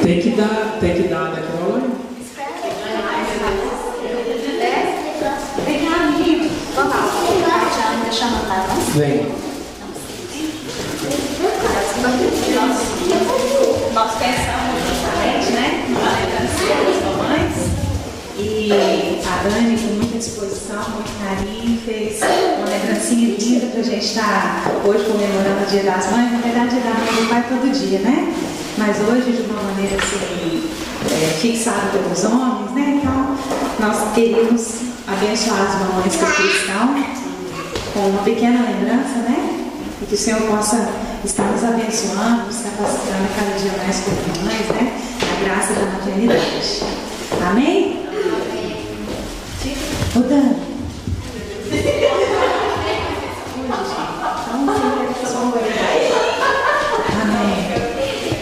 Tem que dar daquela hora. Vem cá, amiguinho. Vamos lá. Deixa eu anotar, não? Vem. Nós pensamos justamente, né, na lembrança das mamães, e a Dani, com muita disposição, muito carinho, fez uma lembrancinha linda para a gente estar hoje comemorando o Dia das Mães. Na verdade, Dia da Mãe do Pai todo dia, né? Mas hoje, de uma maneira assim, fixada pelos homens, né? Então, nós queríamos abençoar as mamães que aqui estão com uma pequena lembrança, né? E que o Senhor possa estar nos abençoando, nos capacitando a cada dia mais como mães, né? A graça da maternidade. Amém? Ô Dani. Amém.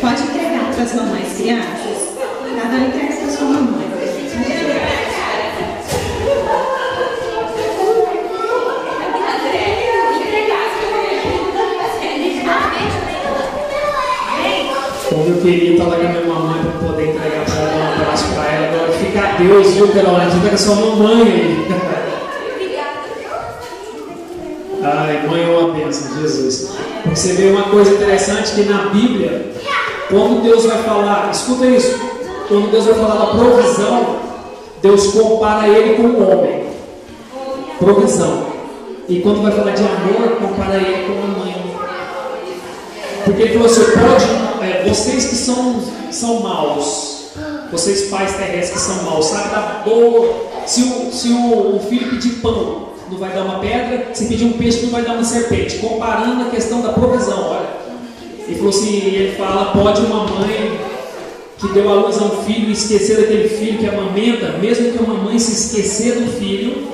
Pode entregar para as mamães, crianças. Cada um entrega para a sua mamãe. Como eu queria estar lá com a minha mamãe para poder entregar para ela, um abraço para ela. Agora fica a Deus, viu, Carolina? Fica com a sua mamãe aí. Ai, mãe é uma bênção, Jesus. Você vê uma coisa interessante que na Bíblia, quando Deus vai falar, escuta isso, quando Deus vai falar da provisão, Deus compara ele com o homem. Provisão. E quando vai falar de amor, compara ele com a mãe. Porque ele falou assim, vocês que são maus, vocês pais terrestres que são maus, sabe da dor, se o filho pedir pão, não vai dar uma pedra, se pedir um peixe, não vai dar uma serpente, comparando a questão da provisão, olha. Ele falou assim, ele fala, pode uma mãe que deu à luz a um filho esquecer daquele filho que amamenta, mesmo que uma mãe se esquecer do filho,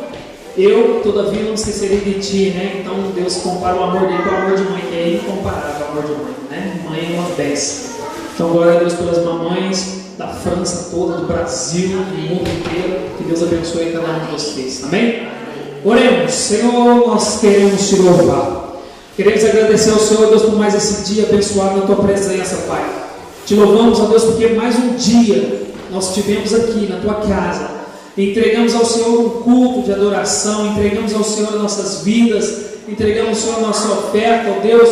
eu, todavia, não me esquecerei de ti, né? Então Deus compara o amor dele com o amor de mãe, que é incomparável o amor de mãe, né? Mãe é uma bênção. Então, glória a Deus pelas mamães da França toda, do Brasil, do mundo inteiro. Que Deus abençoe cada um de vocês. Amém? Oremos. Senhor, nós queremos te louvar. Queremos agradecer ao Senhor, Deus, por mais esse dia abençoado na tua presença, Pai. Te louvamos, ó Deus, porque mais um dia nós estivemos aqui na tua casa, Entregamos ao Senhor um culto de adoração, entregamos ao Senhor nossas vidas, entregamos ao Senhor a nossa oferta, ó Deus,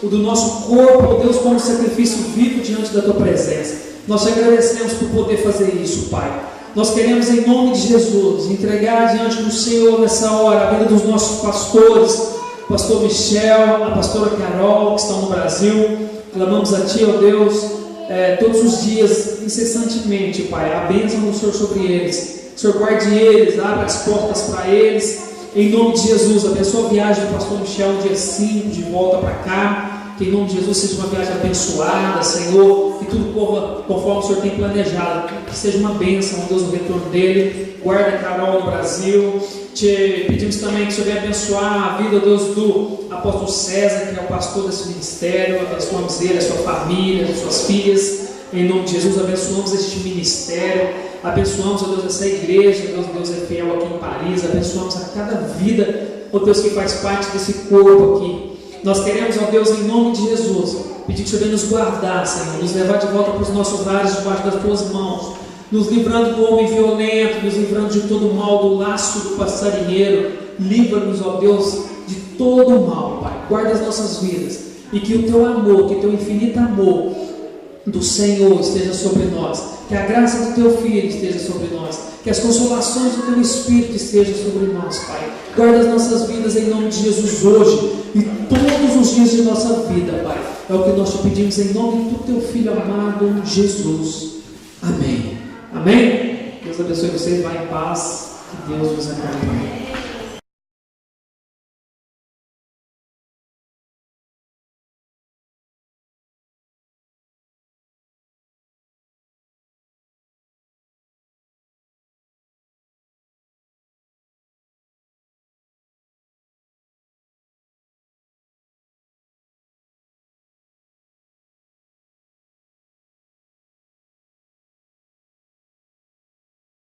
o do nosso corpo, ó Deus, como sacrifício vivo diante da Tua presença. Nós te agradecemos por poder fazer isso, Pai. Nós queremos, em nome de Jesus, entregar diante do Senhor nessa hora a vida dos nossos pastores, o pastor Michel, a pastora Carol, que estão no Brasil. Clamamos a Ti, ó Deus, todos os dias, incessantemente, Pai, a bênção do Senhor sobre eles. O Senhor guarde eles, abra as portas para eles. Em nome de Jesus, abençoa a viagem do pastor Michel no dia 5, de volta para cá. Que em nome de Jesus seja uma viagem abençoada, Senhor. Que tudo corra conforme o Senhor tem planejado. Que seja uma bênção, ó Deus, o retorno dele. Guarda a Carol no Brasil. Te pedimos também que o Senhor venha abençoar a vida, Deus, do apóstolo César, que é o pastor desse ministério. Abençoamos ele, a sua família, as suas filhas. Em nome de Jesus, abençoamos este ministério. Abençoamos, ó Deus, essa igreja. Deus é fiel aqui em Paris. Abençoamos a cada vida, ó Deus, que faz parte desse corpo aqui. Nós queremos, ó Deus, em nome de Jesus, pedir que o Senhor venha nos guardar, Senhor, nos levar de volta para os nossos lares debaixo das Tuas mãos, nos livrando do homem violento, nos livrando de todo o mal, do laço do passarinheiro. Livra-nos, ó Deus, de todo o mal, Pai. Guarda as nossas vidas e que o Teu amor, que o Teu infinito amor do Senhor esteja sobre nós, que a graça do Teu Filho esteja sobre nós, que as consolações do Teu Espírito estejam sobre nós, Pai. Guarda as nossas vidas em nome de Jesus hoje e todos os dias de nossa vida, Pai. É o que nós te pedimos em nome do Teu Filho amado, Jesus. Amém. Amém? Deus abençoe vocês, vá em paz, que Deus vos acompanhe.